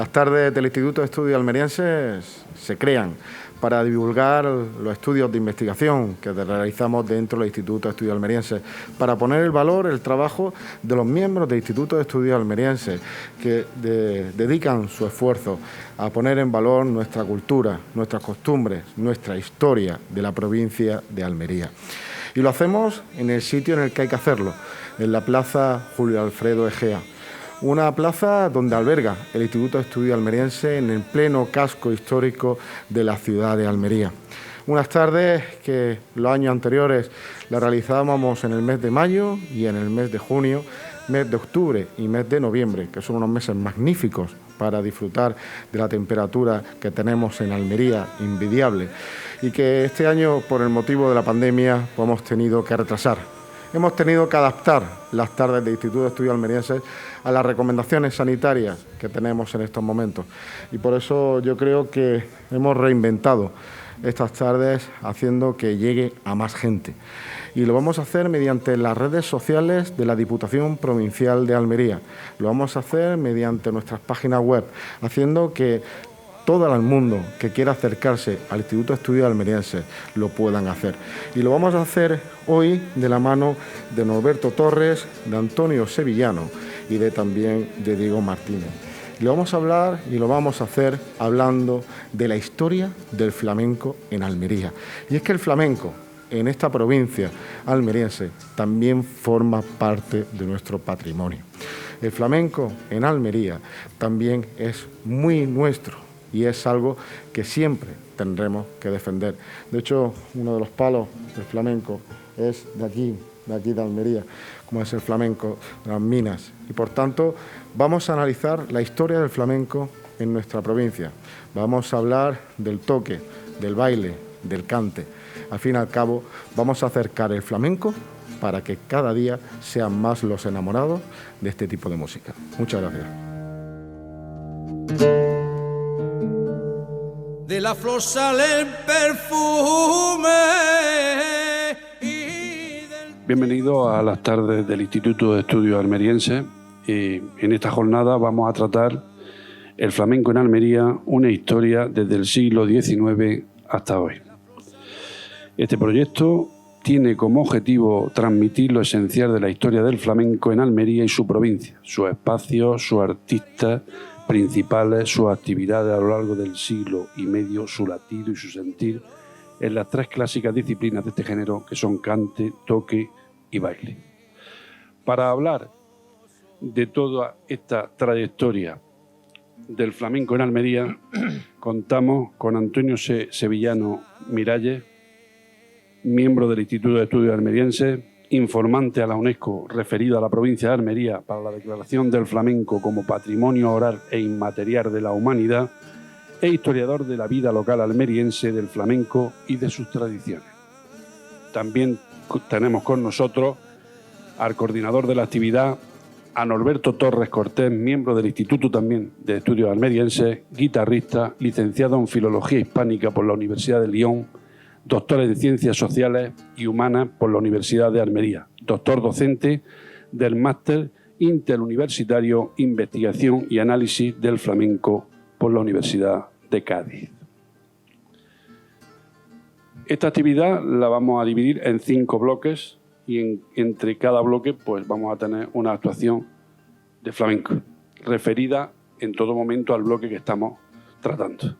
Las tardes del Instituto de Estudios Almerienses se crean para divulgar los estudios de investigación que realizamos dentro del Instituto de Estudios Almerienses, para poner el valor, el trabajo de los miembros del Instituto de Estudios Almerienses que dedican su esfuerzo a poner en valor nuestra cultura, nuestras costumbres, nuestra historia de la provincia de Almería. Y lo hacemos en el sitio en el que hay que hacerlo, en la Plaza Julio Alfredo Egea. Una plaza donde alberga el Instituto de Estudios Almerienses en el pleno casco histórico de la ciudad de Almería. Unas tardes que los años anteriores las realizábamos en el mes de mayo y en el mes de junio, mes de octubre y mes de noviembre, que son unos meses magníficos para disfrutar de la temperatura que tenemos en Almería, envidiable, y que este año, por el motivo de la pandemia, pues hemos tenido que retrasar. Hemos tenido que adaptar las tardes del Instituto de Estudios Almerienses a las recomendaciones sanitarias que tenemos en estos momentos. Y por eso yo creo que hemos reinventado estas tardes haciendo que llegue a más gente. Y lo vamos a hacer mediante las redes sociales de la Diputación Provincial de Almería. Lo vamos a hacer mediante nuestras páginas web, haciendo que todo el mundo que quiera acercarse al Instituto de Estudios Almerienses lo puedan hacer. Y lo vamos a hacer hoy de la mano de Norberto Torres, de Antonio Sevillano y también de Diego Martínez. Y lo vamos a hablar y lo vamos a hacer hablando de la historia del flamenco en Almería. Y es que el flamenco en esta provincia almeriense también forma parte de nuestro patrimonio. El flamenco en Almería también es muy nuestro. Y es algo que siempre tendremos que defender. De hecho, uno de los palos del flamenco es de aquí de Almería, como es el flamenco de las minas. Y por tanto, vamos a analizar la historia del flamenco en nuestra provincia. Vamos a hablar del toque, del baile, del cante. Al fin y al cabo, vamos a acercar el flamenco para que cada día sean más los enamorados de este tipo de música. Muchas gracias. De la flor sale el perfume. Bienvenido a las tardes del Instituto de Estudios Almerienses. En esta jornada vamos a tratar el flamenco en Almería, una historia desde el siglo XIX hasta hoy. Este proyecto tiene como objetivo transmitir lo esencial de la historia del flamenco en Almería y su provincia, sus espacios, sus artistas principales, sus actividades a lo largo del siglo y medio, su latido y su sentir en las tres clásicas disciplinas de este género que son cante, toque y baile. Para hablar de toda esta trayectoria del flamenco en Almería, contamos con Antonio Sevillano Miralles, miembro del Instituto de Estudios Almerienses, informante a la UNESCO referido a la provincia de Almería para la declaración del flamenco como patrimonio oral e inmaterial de la humanidad e historiador de la vida local almeriense del flamenco y de sus tradiciones. También tenemos con nosotros al coordinador de la actividad, a Norberto Torres Cortés, miembro del Instituto también de Estudios Almerienses, guitarrista, licenciado en Filología Hispánica por la Universidad de Lyon, doctor en Ciencias Sociales y Humanas por la Universidad de Almería, doctor docente del Máster Interuniversitario Investigación y Análisis del Flamenco por la Universidad de Cádiz. Esta actividad la vamos a dividir en 5 bloques y entre cada bloque pues vamos a tener una actuación de flamenco referida en todo momento al bloque que estamos tratando.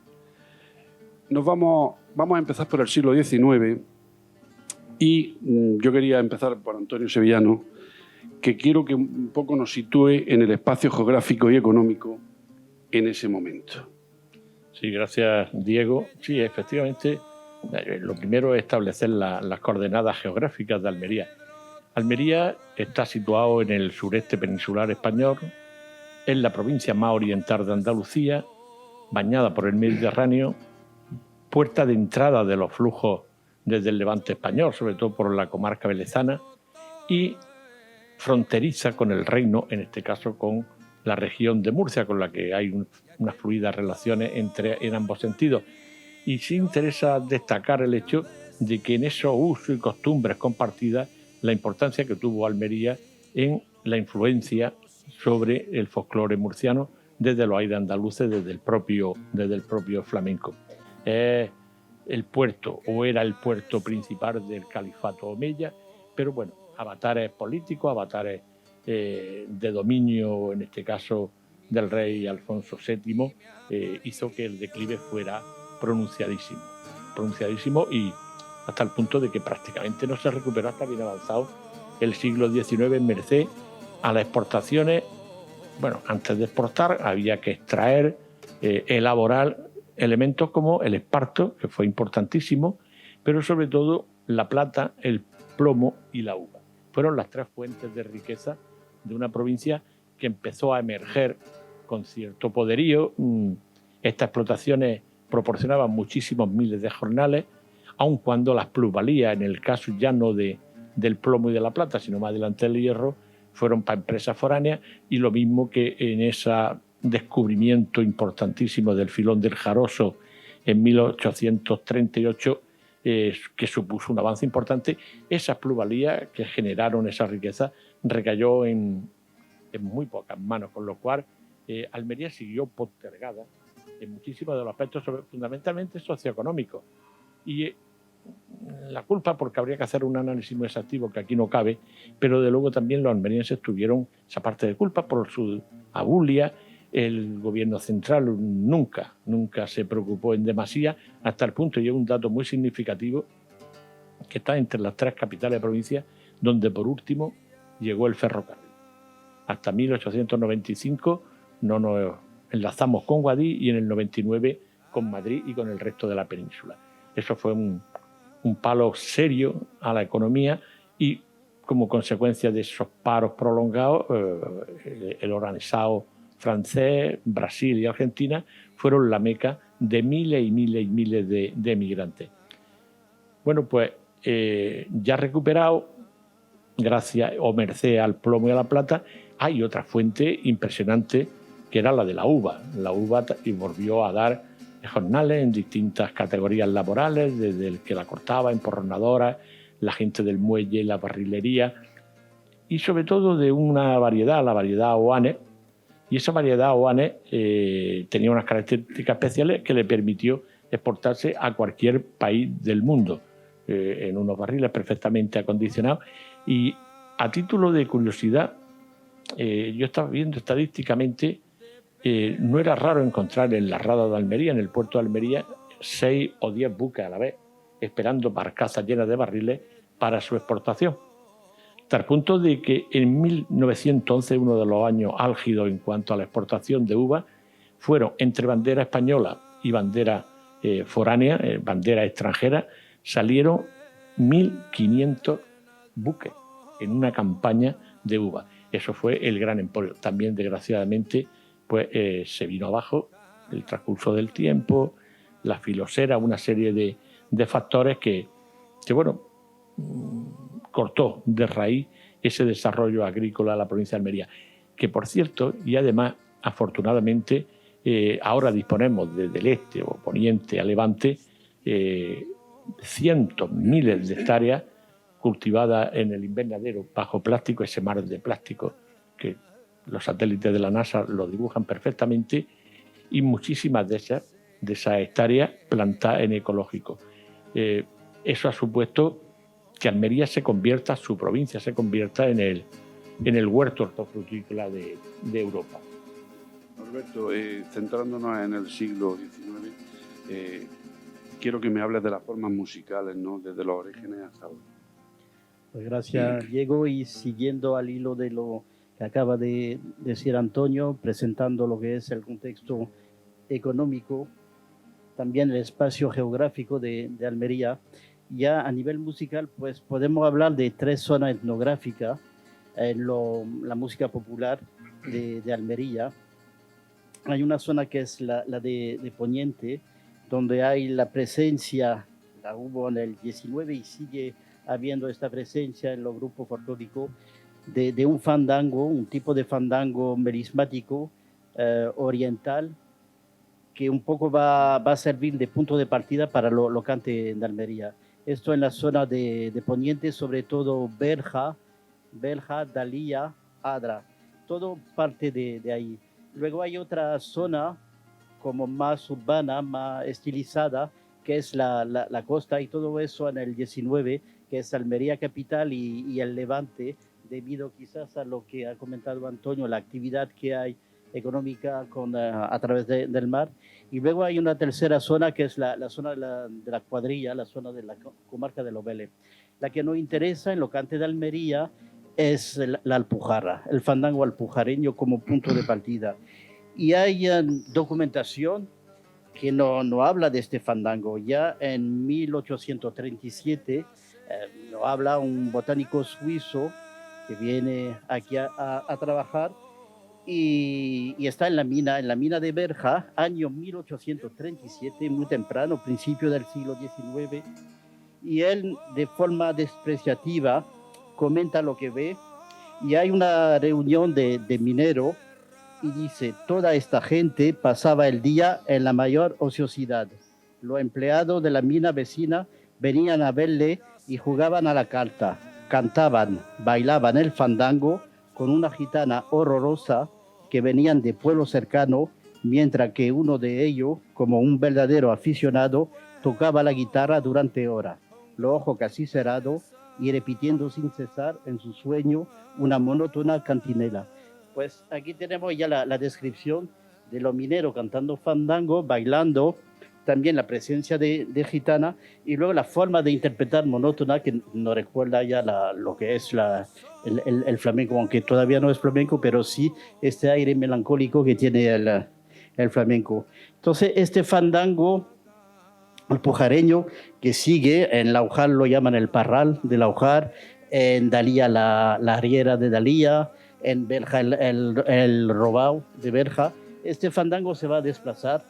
Vamos a empezar por el siglo XIX y yo quería empezar por Antonio Sevillano, que quiero que un poco nos sitúe en el espacio geográfico y económico en ese momento. Sí, gracias, Diego. Sí, efectivamente, lo primero es establecer las coordenadas geográficas de Almería. Almería está situado en el sureste peninsular español, es la provincia más oriental de Andalucía, bañada por el Mediterráneo, puerta de entrada de los flujos desde el levante español, sobre todo por la comarca velezana, y fronteriza con el reino, en este caso con la región de Murcia, con la que hay unas fluidas relaciones en ambos sentidos. Y sí interesa destacar el hecho de que en esos usos y costumbres compartidas, la importancia que tuvo Almería en la influencia sobre el folclore murciano, desde los aires andaluces, desde el propio flamenco. Es el puerto, o era el puerto principal del califato omeya, pero bueno, avatares políticos, avatares de dominio, en este caso del rey Alfonso VII, hizo que el declive fuera pronunciadísimo y hasta el punto de que prácticamente no se recuperó hasta bien avanzado el siglo XIX en merced a las exportaciones. Bueno, antes de exportar había que extraer, elaborar elementos como el esparto, que fue importantísimo, pero sobre todo la plata, el plomo y la uva. Fueron las tres fuentes de riqueza de una provincia que empezó a emerger con cierto poderío. Estas explotaciones proporcionaban muchísimos miles de jornales, aun cuando las plusvalías, en el caso ya no del plomo y de la plata, sino más adelante del hierro, fueron para empresas foráneas, y lo mismo que en ese descubrimiento importantísimo del filón del Jaroso en 1838, que supuso un avance importante. Esas plusvalías que generaron esa riqueza recayó en muy pocas manos, con lo cual Almería siguió postergada en muchísimos de los aspectos, fundamentalmente socioeconómicos. Y la culpa, porque habría que hacer un análisis muy exhaustivo que aquí no cabe, pero de luego también los almerienses tuvieron esa parte de culpa por su abulia. El gobierno central nunca se preocupó en demasía, hasta el punto, y es un dato muy significativo, que está entre las tres capitales de provincia, donde por último llegó el ferrocarril. Hasta 1895 no nos enlazamos con Guadix, y en el 99 con Madrid y con el resto de la península. Eso fue un palo serio a la economía, y como consecuencia de esos paros prolongados, el organizado francés, Brasil y Argentina fueron la meca de miles y miles y miles de emigrantes. Bueno, pues ya recuperado, gracias o merced al plomo y a la plata, hay otra fuente impresionante, que era la de la uva. La uva volvió a dar jornales en distintas categorías laborales, desde el que la cortaba, emporronadora, la gente del muelle, la barrilería, y sobre todo de una variedad, la variedad Oanes. Y esa variedad Oanes tenía unas características especiales que le permitió exportarse a cualquier país del mundo, en unos barriles perfectamente acondicionados. Y a título de curiosidad, yo estaba viendo estadísticamente, no era raro encontrar en la rada de Almería, en el puerto de Almería, 6 o 10 buques a la vez, esperando barcazas llenas de barriles para su exportación. Hasta el punto de que en 1911, uno de los años álgidos en cuanto a la exportación de uva, fueron entre bandera española y bandera foránea, bandera extranjera, salieron 1.500 buques en una campaña de uva. Eso fue el gran emporio. También, desgraciadamente, pues se vino abajo el transcurso del tiempo, la filosera, una serie de factores que bueno, cortó de raíz ese desarrollo agrícola de la provincia de Almería, que por cierto, y además afortunadamente, ahora disponemos desde el este o poniente a levante cientos, miles de hectáreas cultivadas en el invernadero bajo plástico, ese mar de plástico que los satélites de la NASA lo dibujan perfectamente, y muchísimas de esas hectáreas plantadas en ecológico. Eso ha supuesto que Almería su provincia se convierta en el huerto hortofrutícola de Europa. Alberto, centrándonos en el siglo XIX, quiero que me hables de las formas musicales, ¿no?, desde los orígenes hasta ahora. Pues gracias, Diego, y siguiendo al hilo de lo que acaba de decir Antonio, presentando lo que es el contexto económico, también el espacio geográfico de Almería. Ya a nivel musical, pues podemos hablar de 3 zonas etnográficas en la música popular de Almería. Hay una zona que es la de Poniente, donde hay la presencia, la hubo en el 19 y sigue habiendo esta presencia en los grupos folclóricos de un fandango, un tipo de fandango melismático oriental, que un poco va a servir de punto de partida para lo cante de Almería. Esto en la zona de Poniente, sobre todo Berja, Dalía, Adra, todo parte de ahí. Luego hay otra zona como más urbana, más estilizada, que es la costa y todo eso en el 19, que es Almería capital y el Levante, debido quizás a lo que ha comentado Antonio, la actividad que hay económica a través del mar. Y luego hay una tercera zona que es la zona de la cuadrilla, la zona de la comarca de Los Vélez. La que nos interesa en lo que antes de Almería es la Alpujarra, el fandango alpujareño como punto de partida. Y hay documentación que no habla de este fandango. Ya en 1837 nos habla un botánico suizo que viene aquí a trabajar y está en la mina de Berja, año 1837, muy temprano, principio del siglo XIX, y él de forma despreciativa comenta lo que ve, y hay una reunión de mineros y dice, toda esta gente pasaba el día en la mayor ociosidad. Los empleados de la mina vecina venían a verle y jugaban a la carta, cantaban, bailaban el fandango con una gitana horrorosa que venían de pueblo cercano, mientras que uno de ellos, como un verdadero aficionado, tocaba la guitarra durante horas, los ojos casi cerrados y repitiendo sin cesar en su sueño una monótona cantinela. Pues aquí tenemos ya la descripción de los mineros cantando fandango, bailando, también la presencia de gitana y luego la forma de interpretar monótona que nos recuerda ya lo que es el flamenco, aunque todavía no es flamenco, pero sí este aire melancólico que tiene el flamenco. Entonces este fandango alpujareño que sigue, en Laujar lo llaman el parral de Laujar, en Dalía la arriera de Dalía, en Berja el robao de Berja. Este fandango se va a desplazar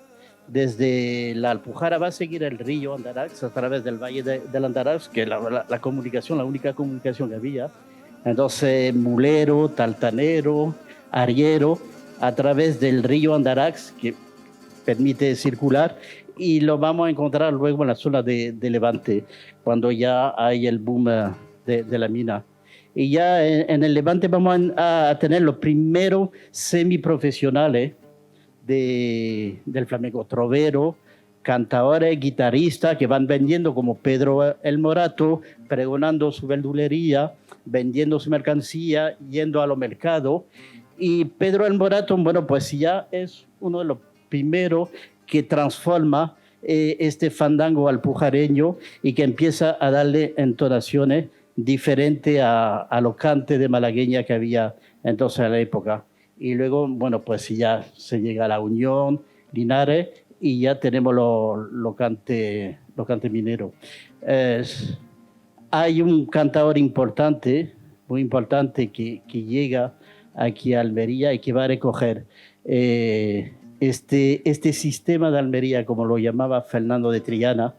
desde la Alpujarra, va a seguir el río Andarax a través del valle del Andarax, que es la única comunicación que había. Entonces, mulero, taltanero, arriero, a través del río Andarax, que permite circular, y lo vamos a encontrar luego en la zona de Levante, cuando ya hay el boom de la mina. Y ya en el Levante vamos a tener los primeros semiprofesionales del flamenco, trovero, cantadores, guitarristas que van vendiendo como Pedro el Morato, pregonando su verdulería, vendiendo su mercancía, yendo a los mercados. Y Pedro el Morato, bueno, pues ya es uno de los primeros que transforma este fandango alpujareño y que empieza a darle entonaciones diferentes a los cantes de malagueña que había entonces en la época. Y luego, bueno, pues ya se llega a La Unión, Linares, y ya tenemos los cantes mineros. Hay un cantador importante, muy importante, que llega aquí a Almería y que va a recoger este sistema de Almería, como lo llamaba Fernando de Triana,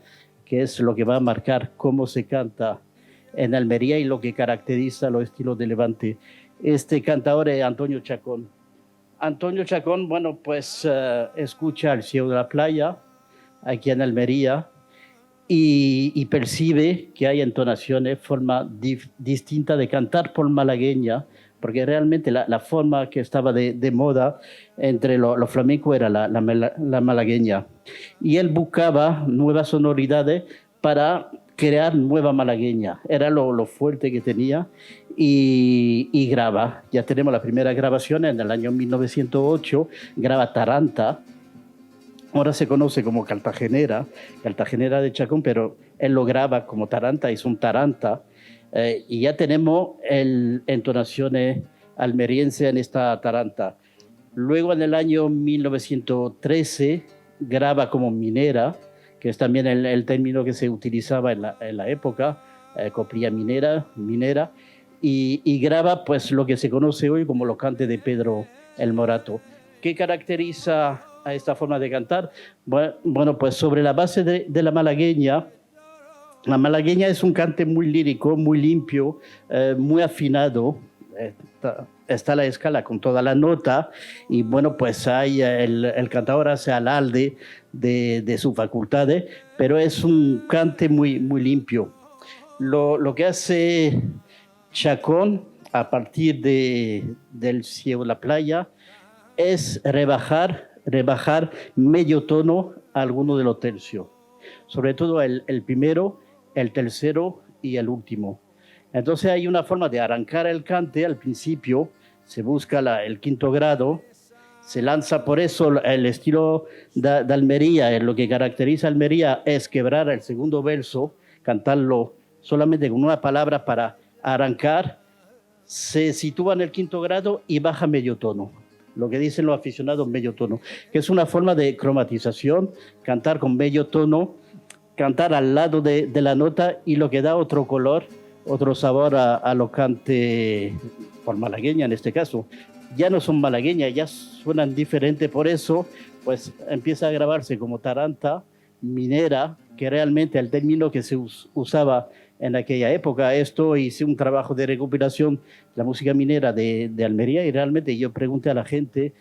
que es lo que va a marcar cómo se canta en Almería y lo que caracteriza los estilos de Levante. Este cantador es Antonio Chacón. Antonio Chacón, bueno, pues escucha el cielo de la playa aquí en Almería y percibe que hay entonaciones, forma distinta de cantar por malagueña, porque realmente la forma que estaba de moda entre los flamencos era la malagueña. Y él buscaba nuevas sonoridades para crear nueva malagueña. Era lo fuerte que tenía y graba. Ya tenemos las primeras grabaciones en el año 1908. Graba Taranta. Ahora se conoce como Cartagenera de Chacón, pero él lo graba como Taranta, es un Taranta. Y ya tenemos entonaciones almerienses en esta Taranta. Luego en el año 1913 graba como Minera, que es también el término que se utilizaba en la época, copría minera, y graba pues lo que se conoce hoy como los cantes de Pedro el Morato. ¿Qué caracteriza a esta forma de cantar? Bueno, pues sobre la base de la malagueña es un cante muy lírico, muy limpio, muy afinado. Está la escala con toda la nota y bueno, pues hay el cantador hace alarde de sus facultades, pero es un cante muy, muy limpio. Lo que hace Chacón a partir del cielo de la playa es rebajar medio tono a alguno de los tercios, sobre todo el primero, el tercero y el último. Entonces hay una forma de arrancar el cante al principio, se busca el quinto grado, se lanza. Por eso el estilo de Almería, lo que caracteriza a Almería es quebrar el segundo verso, cantarlo solamente con una palabra para arrancar, se sitúa en el quinto grado y baja medio tono, lo que dicen los aficionados medio tono, que es una forma de cromatización, cantar con medio tono, cantar al lado de la nota, y lo que da otro color, otro sabor a los cantes por malagueña en este caso. Ya no son malagueñas, ya suenan diferentes, por eso pues empieza a grabarse como taranta, minera, que realmente el término que se usaba en aquella época. Esto hice un trabajo de recopilación de la música minera de Almería, y realmente yo pregunté a la gente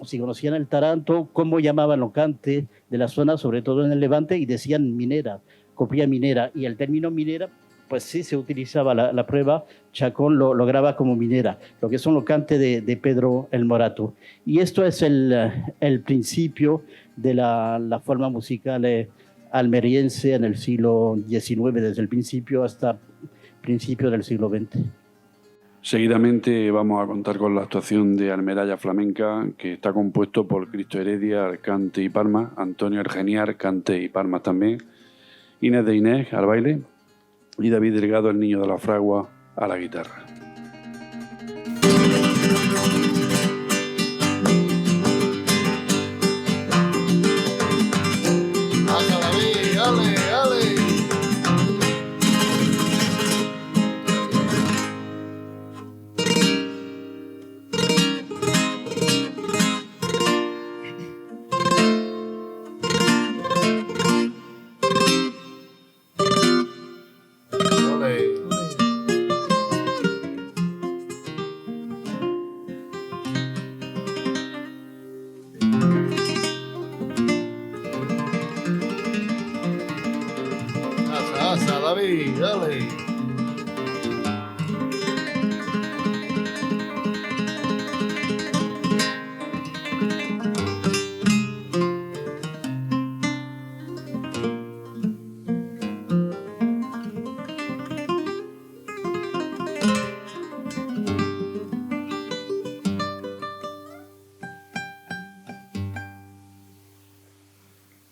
si conocían el taranto, cómo llamaban los cantes de la zona, sobre todo en el Levante, y decían minera, copia minera, y el término minera pues sí se utilizaba. La prueba Chacón lo graba como minera, lo que son los cantes de Pedro el Morato. Y esto es el principio de la forma musical almeriense en el siglo XIX, desde el principio hasta principios del siglo XX. Seguidamente vamos a contar con la actuación de Almeralla Flamenca, que está compuesto por Cristo Heredia al cante y palmas, Antonio Argeniar, cante y palmas también, Inés de Inés al baile y David Delgado, el niño de la fragua, a la guitarra.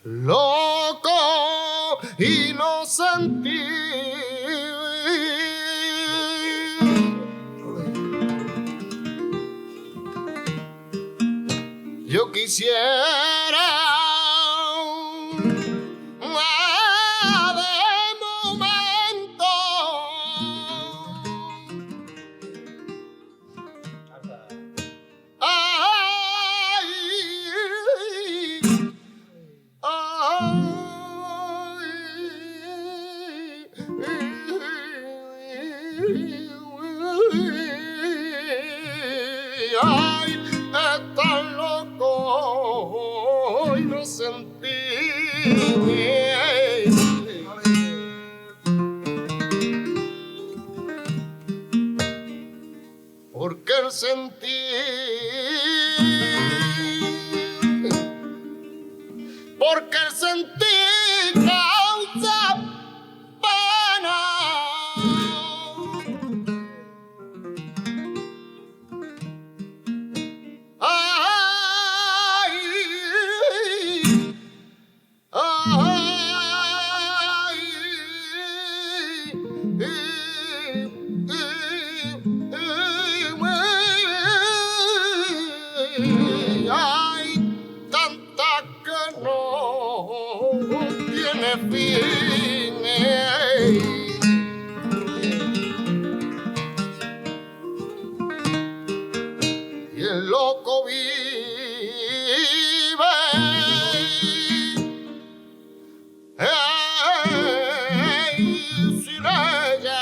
Loco inocente, yo quisiera de momento ay, está loco y no sentí. Porque el sentir causa pena. Hay tanta que no tiene fin. Y el loco vive sin ella.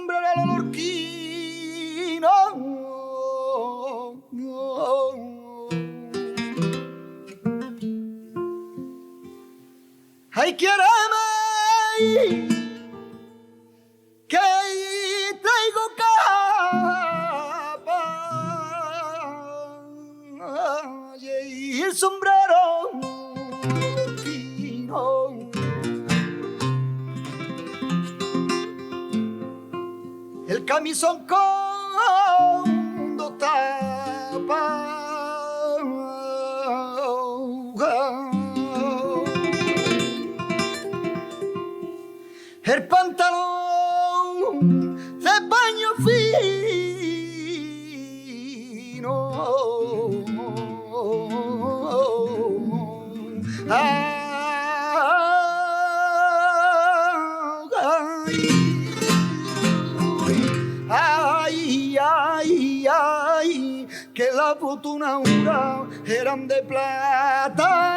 sombrero a lo lorquino. Ay, quiérame, que traigo capa y el sombrero lorquino. El camisón con dos tapas. El pantalón de paño fino. Ay, ay, ay, que la fortuna eran de plata.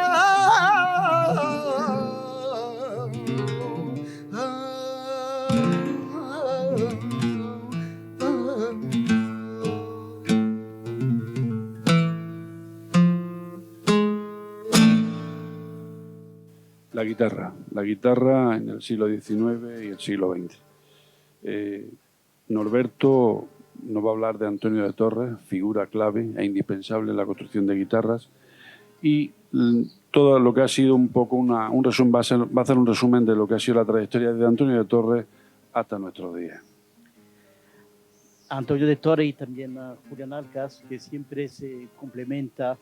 La guitarra en el siglo XIX y el siglo XX. Norberto nos va a hablar de Antonio de Torres, figura clave e indispensable en la construcción de guitarras, y todo lo que ha sido un poco un resumen, va a hacer un resumen de lo que ha sido la trayectoria de Antonio de Torres hasta nuestros días. Antonio de Torres y también Julián Alcas, que siempre se complementa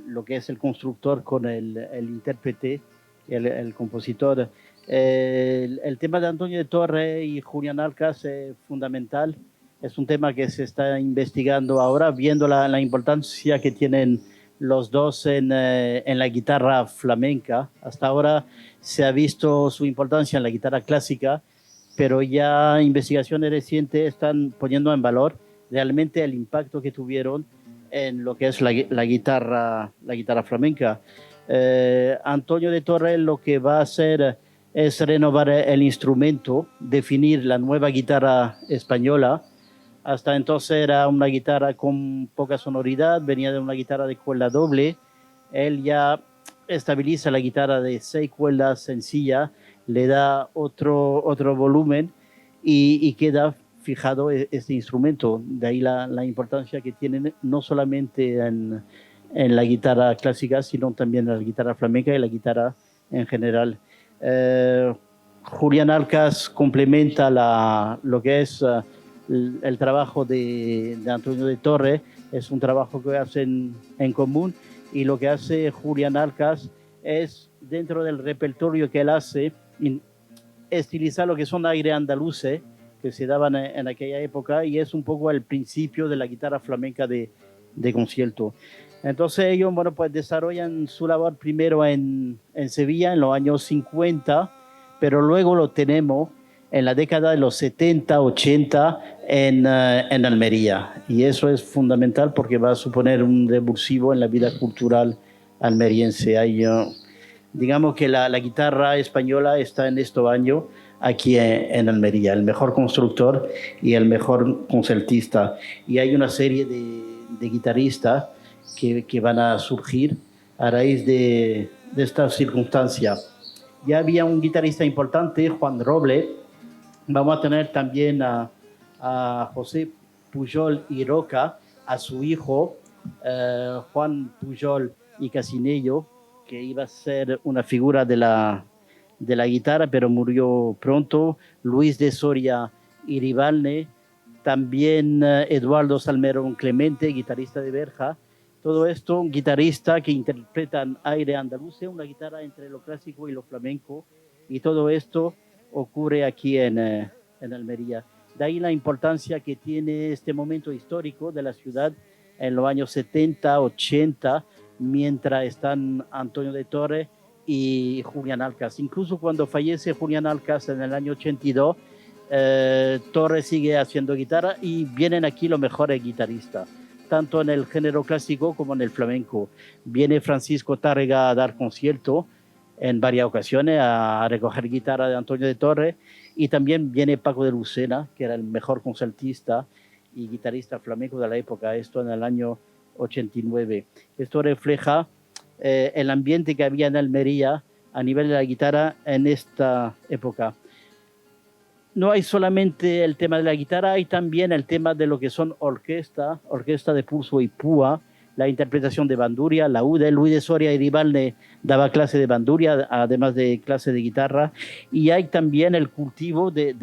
lo que es el constructor con el intérprete, el compositor. El tema de Antonio de Torres y Julián Alcas es fundamental. Es un tema que se está investigando ahora, viendo la importancia que tienen los dos en la guitarra flamenca. Hasta ahora se ha visto su importancia en la guitarra clásica, pero ya investigaciones recientes están poniendo en valor realmente el impacto que tuvieron en lo que es la guitarra flamenca. Antonio de Torres lo que va a hacer es renovar el instrumento, definir la nueva guitarra española. Hasta entonces era una guitarra con poca sonoridad, venía de una guitarra de cuerda doble. Él ya estabiliza la guitarra de 6 cuerdas sencilla, le da otro volumen y queda fijado este instrumento. De ahí la importancia que tiene no solamente en la guitarra clásica, sino también en la guitarra flamenca y la guitarra en general. Julián Alcas complementa lo que es el trabajo de Antonio de Torres. Es un trabajo que hacen en común, y lo que hace Julián Alcas es, dentro del repertorio que él hace, estilizar lo que son aires andaluces que se daban en aquella época, y es un poco el principio de la guitarra flamenca de concierto. Entonces ellos, bueno, pues desarrollan su labor primero en Sevilla en los años 50, pero luego lo tenemos en la década de los 70, 80 en Almería, y eso es fundamental porque va a suponer un revulsivo en la vida cultural almeriense. Digamos que la guitarra española está en estos años aquí en Almería, el mejor constructor y el mejor concertista, y hay una serie de guitarristas que van a surgir a raíz de esta circunstancia. Ya había un guitarrista importante, Juan Roble. Vamos a tener también a José Pujol y Roca, a su hijo Juan Pujol y Casinello, que iba a ser una figura de la guitarra, pero murió pronto. Luis de Soria y Ribalne, también Eduardo Salmerón Clemente, guitarrista de Berja. Todo esto, un guitarrista que interpretan aire andaluz, una guitarra entre lo clásico y lo flamenco, y todo esto ocurre aquí en Almería. De ahí la importancia que tiene este momento histórico de la ciudad en los años 70, 80, mientras están Antonio de Torres y Julián Alcas. Incluso cuando fallece Julián Alcas en el año 82, Torres sigue haciendo guitarra, y vienen aquí los mejores guitarristas, tanto en el género clásico como en el flamenco. Viene Francisco Tárrega a dar concierto en varias ocasiones a recoger guitarra de Antonio de Torres, y también viene Paco de Lucena, que era el mejor concertista y guitarrista flamenco de la época, esto en el año 89. Esto refleja el ambiente que había en Almería a nivel de la guitarra en esta época. No hay solamente el tema de la guitarra, hay también el tema de lo que son orquesta de pulso y púa, la interpretación de bandurria, laúd. Luis de Soria y Ribalne daba clase de bandurria, además de clase de guitarra, y hay también el cultivo de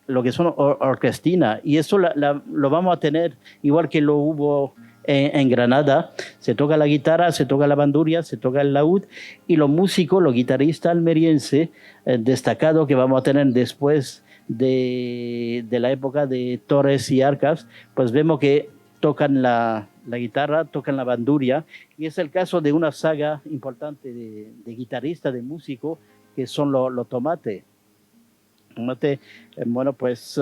lo que son orquestina, y eso lo vamos a tener igual que lo hubo en Granada. Se toca la guitarra, se toca la bandurria, se toca el laúd, y los músicos, los guitarristas almerienses destacados que vamos a tener después de la época de Torres y Arcas, pues vemos que tocan la guitarra, tocan la bandurria, y es el caso de una saga importante de guitarristas, de músicos, que son los Tomate. Bueno, pues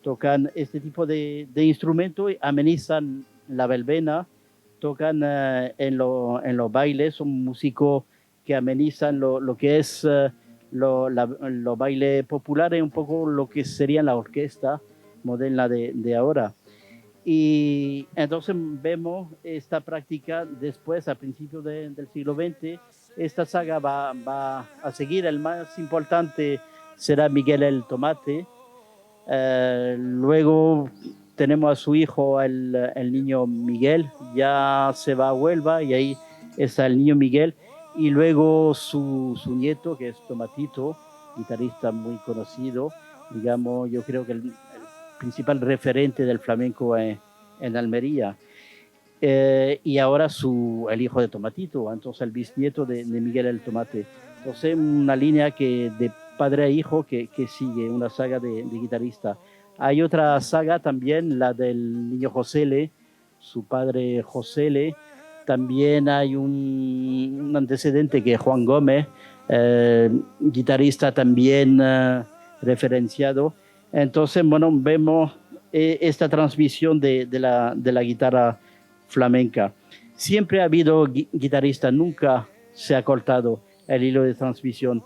tocan este tipo de instrumentos, amenizan la verbena, tocan en los bailes, son músicos que amenizan lo que es los bailes populares, un poco lo que sería la orquesta moderna de ahora. Y entonces vemos esta práctica después, a principios del siglo XX. Esta saga va a seguir. El más importante será Miguel el Tomate. Luego tenemos a su hijo, el niño Miguel, ya se va a Huelva y ahí está el niño Miguel. Y luego su nieto, que es Tomatito, guitarrista muy conocido, digamos, yo creo que el principal referente del flamenco en Almería. Y ahora el hijo de Tomatito, entonces el bisnieto de Miguel el Tomate. Entonces una línea de padre a hijo que sigue, una saga de guitarrista. Hay otra saga también, la del niño Josele, su padre Josele. También hay un antecedente que es Juan Gómez, guitarrista también referenciado. Entonces, bueno, vemos esta transmisión de la guitarra flamenca. Siempre ha habido guitarristas, nunca se ha cortado el hilo de transmisión.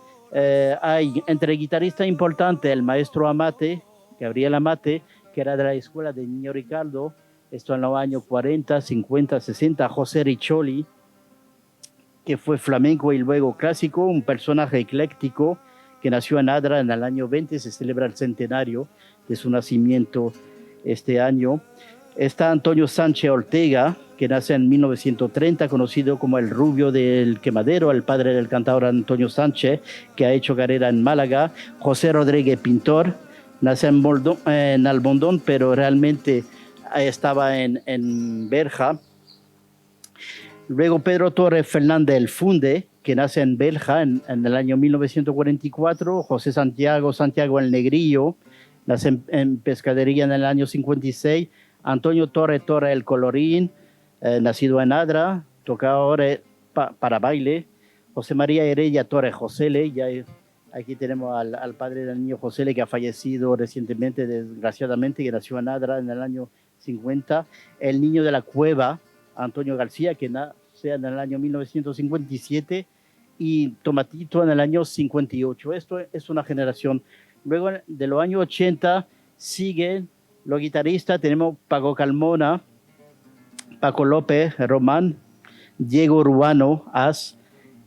Hay entre guitarristas importantes el maestro Amate, Gabriel Amate, que era de la escuela de Niño Ricardo, esto en los años 40, 50, 60, José Riccioli, que fue flamenco y luego clásico, un personaje ecléctico que nació en Adra en el año 20, se celebra el centenario de su nacimiento este año. Está Antonio Sánchez Ortega, que nace en 1930, conocido como el Rubio del Quemadero, el padre del cantador Antonio Sánchez, que ha hecho carrera en Málaga. José Rodríguez, pintor, nace en Albondón, pero realmente estaba en Berja. Luego Pedro Torres Fernández el Funde, que nace en Berja en el año 1944. José Santiago el Negrillo, nace en Pescadería en el año 56. Antonio Torres el Colorín, nacido en Adra, toca ahora para baile. José María Heredia Torres Josele, ya aquí tenemos al padre del niño Josele, que ha fallecido recientemente, desgraciadamente, que nació en Adra en el año 50. El niño de la Cueva, Antonio García, que nace en el año 1957, y Tomatito en el año 58. Esto es una generación. Luego de los años 80 siguen los guitarristas. Tenemos Paco Calmona, Paco López, Román, Diego Urbano,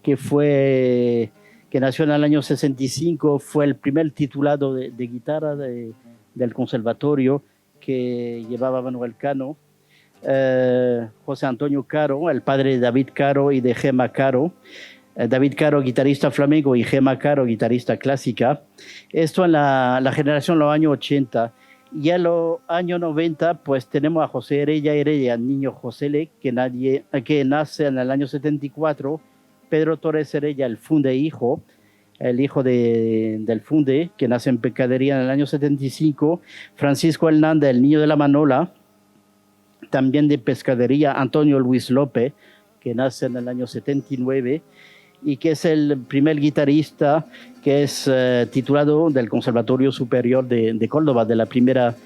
que nació en el año 65, fue el primer titulado de guitarra del conservatorio que llevaba Manuel Cano. José Antonio Caro, el padre de David Caro y de Gema Caro. David Caro, guitarrista flamenco, y Gema Caro, guitarrista clásica. Esto en la generación de los años 80. Y en los años 90, pues tenemos a José Heredia, el niño Josele, que nace en el año 74. Pedro Torres Heredia, el Funde hijo, el hijo del Funde, que nace en Pescadería en el año 75. Francisco Hernández, el niño de la Manola, también de Pescadería. Antonio Luis López, que nace en el año 79 y que es el primer guitarrista que es titulado del Conservatorio Superior de Córdoba, de la primera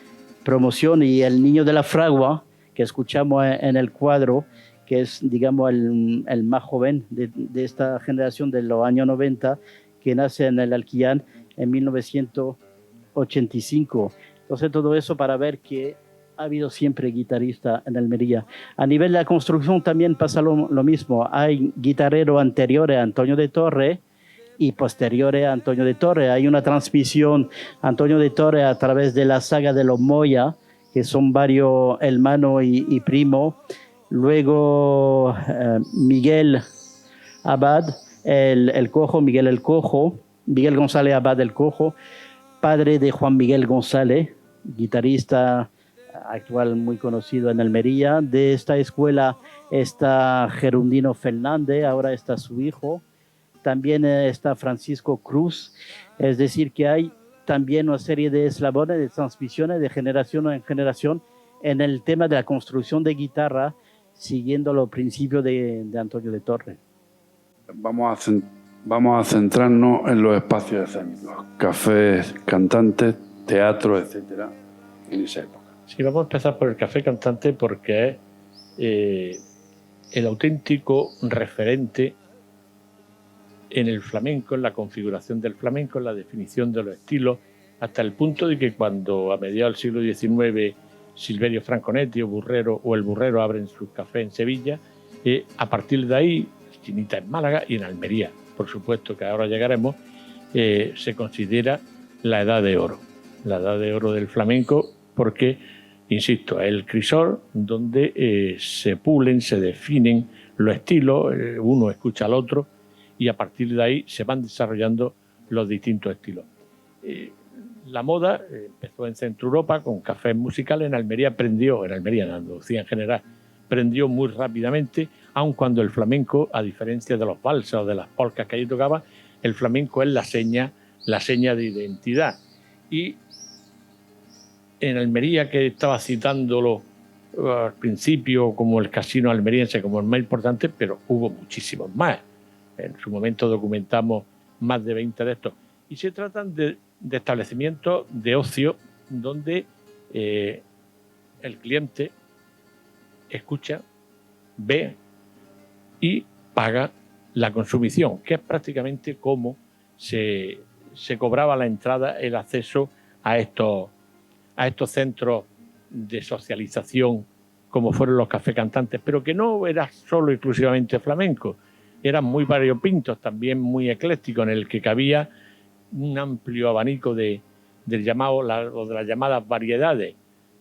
promoción. Y el niño de la Fragua, que escuchamos en el cuadro, que es, digamos, el más joven de esta generación de los años 90, que nace en el Alquillán en 1985. Entonces, todo eso para ver que ha habido siempre guitarrista en Almería. A nivel de la construcción también pasa lo mismo. Hay guitarreros anteriores a Antonio de Torre y posteriores a Antonio de Torre. Hay una transmisión Antonio de Torre a través de la saga de los Moya, que son varios hermanos y primos. Luego Miguel Abad, el Cojo, Miguel el Cojo, Miguel González Abad el Cojo, padre de Juan Miguel González, guitarrista actual muy conocido en Almería. De esta escuela está Gerundino Fernández, ahora está su hijo. También está Francisco Cruz. Es decir, que hay también una serie de eslabones, de transmisiones de generación en generación en el tema de la construcción de guitarra, siguiendo los principios de Antonio de Torre. Vamos a centrarnos en los espacios escénicos, cafés, cantantes, teatro, etcétera, en esa época. Sí, vamos a empezar por el café cantante porque es el auténtico referente en el flamenco, en la configuración del flamenco, en la definición de los estilos, hasta el punto de que cuando a mediados del siglo XIX Silverio Franconetti o el Burrero abren sus cafés en Sevilla, a partir de ahí, Chinita en Málaga y en Almería, por supuesto que ahora llegaremos, se considera la edad de oro del flamenco, porque, insisto, es el crisol donde se pulen, se definen los estilos, uno escucha al otro, y a partir de ahí se van desarrollando los distintos estilos. La moda empezó en Centro Europa con cafés musicales. En Almería, en Andalucía en general, prendió muy rápidamente, aun cuando el flamenco, a diferencia de los valses o de las polcas que allí tocaba, el flamenco es la seña de identidad. Y en Almería, que estaba citándolo al principio como el casino almeriense como el más importante, pero hubo muchísimos más. En su momento documentamos más de 20 de estos. Y se tratan de establecimientos de ocio donde el cliente escucha, ve y paga la consumición, que es prácticamente como se cobraba la entrada, el acceso a estos centros de socialización como fueron los cafés cantantes, pero que no era solo exclusivamente flamenco, eran muy variopintos, también muy eclécticos, en el que cabía un amplio abanico de las llamadas variedades.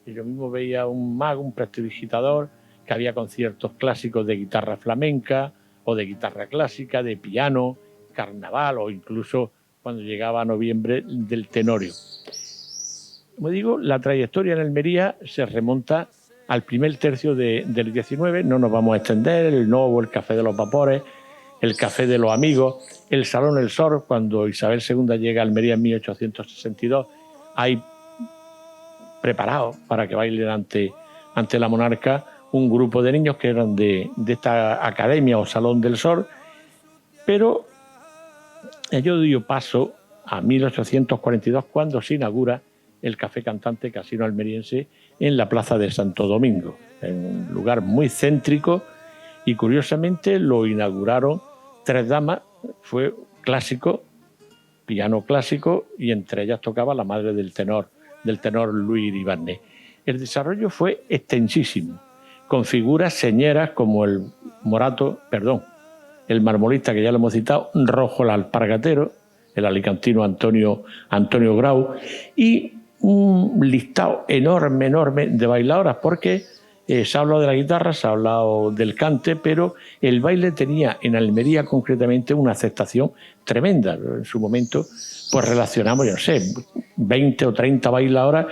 Yo mismo veía un mago, un prestidigitador, que había conciertos clásicos de guitarra flamenca o de guitarra clásica, de piano, carnaval o incluso cuando llegaba a noviembre del tenorio. Como digo, la trayectoria en Almería se remonta al primer tercio del 19, no nos vamos a extender, el Novo, el Café de los Vapores, el Café de los Amigos, el Salón El Sor, cuando Isabel II llega a Almería en 1862, hay preparado para que bailen ante la monarca un grupo de niños que eran de esta academia o Salón del Sor, pero ello dio paso a 1842, cuando se inaugura el Café Cantante Casino Almeriense en la Plaza de Santo Domingo, en un lugar muy céntrico, y curiosamente lo inauguraron 3 damas, fue clásico, piano clásico, y entre ellas tocaba la madre del tenor Luis Iribarne. El desarrollo fue extensísimo, con figuras señeras como el marmolista que ya lo hemos citado, Rojo el Alpargatero, el alicantino Antonio Grau, y un listado enorme de bailadoras, porque se ha hablado de la guitarra, se ha hablado del cante, pero el baile tenía en Almería concretamente una aceptación tremenda. En su momento, pues relacionamos, 20 o 30 bailadoras,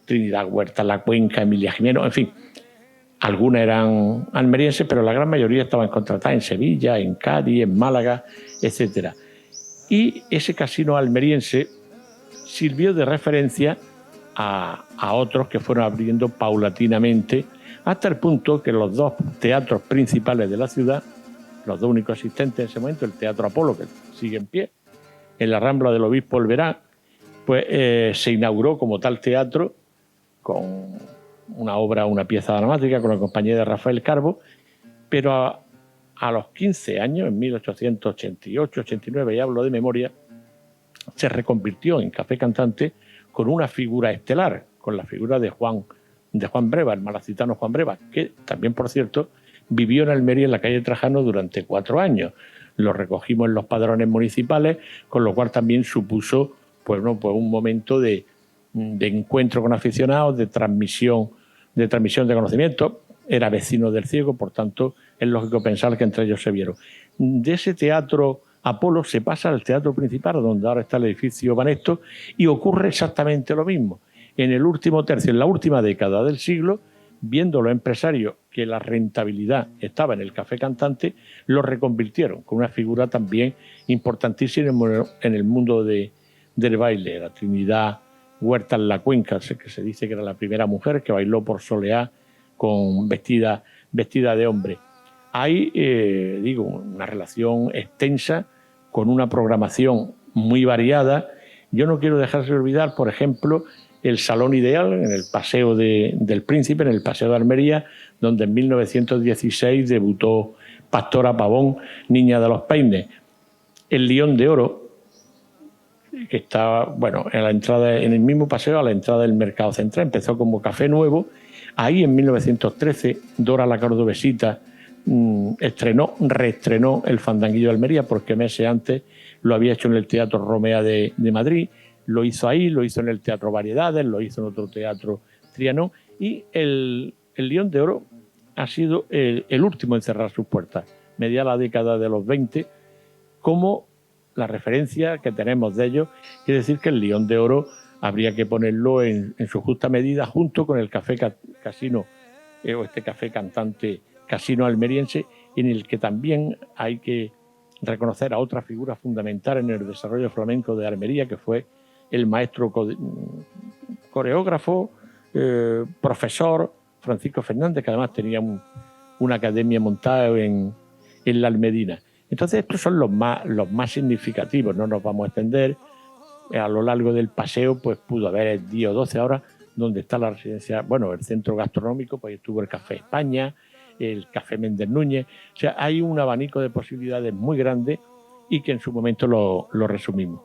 Trinidad Huerta, La Cuenca, Emilia Jimeno, en fin. Algunas eran almerienses, pero la gran mayoría estaban contratadas en Sevilla, en Cádiz, en Málaga, etc. Y ese casino almeriense sirvió de referencia a otros que fueron abriendo paulatinamente, hasta el punto que los 2 teatros principales de la ciudad, los 2 únicos existentes en ese momento, el Teatro Apolo, que sigue en pie, en la Rambla del Obispo Olverá, pues se inauguró como tal teatro con una obra, una pieza dramática con la compañía de Rafael Carbo, pero a los 15 años, en 1888-89, y hablo de memoria, se reconvirtió en café cantante con una figura estelar, con la figura de Juan Breva, el malacitano Juan Breva, que también, por cierto, vivió en Almería, en la calle Trajano, durante 4 años. Lo recogimos en los padrones municipales, con lo cual también supuso pues un momento de encuentro con aficionados, de transmisión de conocimiento. Era vecino del ciego, por tanto, es lógico pensar que entre ellos se vieron. De ese teatro Apolo se pasa al teatro principal, donde ahora está el edificio Banesto, y ocurre exactamente lo mismo. En el último tercio, en la última década del siglo, viendo los empresarios que la rentabilidad estaba en el café cantante, lo reconvirtieron con una figura también importantísima en el mundo del baile. La Trinidad Huerta en la Cuenca, que se dice que era la primera mujer que bailó por Soleá vestida de hombre. Hay, una relación extensa con una programación muy variada. Yo no quiero dejarse de olvidar, por ejemplo, el Salón Ideal en el Paseo del Príncipe, en el Paseo de Almería, donde en 1916 debutó Pastora Pavón, Niña de los Peines. El León de Oro, que está en la entrada, en el mismo paseo, a la entrada del Mercado Central, empezó como Café Nuevo. Ahí en 1913 Dora la Cordobesita reestrenó el Fandanguillo de Almería, porque meses antes lo había hecho en el Teatro Romea de Madrid. Lo hizo ahí, lo hizo en el Teatro Variedades, lo hizo en otro teatro Trianón, y el León de Oro ha sido el último en cerrar sus puertas, media la década de los 20, como la referencia que tenemos de ellos. Quiere decir que el León de Oro habría que ponerlo en su justa medida, junto con el Café Casino, o este Café Cantante Casino almeriense, en el que también hay que reconocer a otra figura fundamental en el desarrollo flamenco de Almería, que fue el maestro coreógrafo, profesor Francisco Fernández, que además tenía una academia montada en la Almedina. Entonces estos son los más significativos, no nos vamos a extender. A lo largo del paseo pues pudo haber 10 o 12 horas donde está la residencia, el centro gastronómico, pues estuvo el Café España, el Café Méndez Núñez. O sea, hay un abanico de posibilidades muy grande y que en su momento lo resumimos.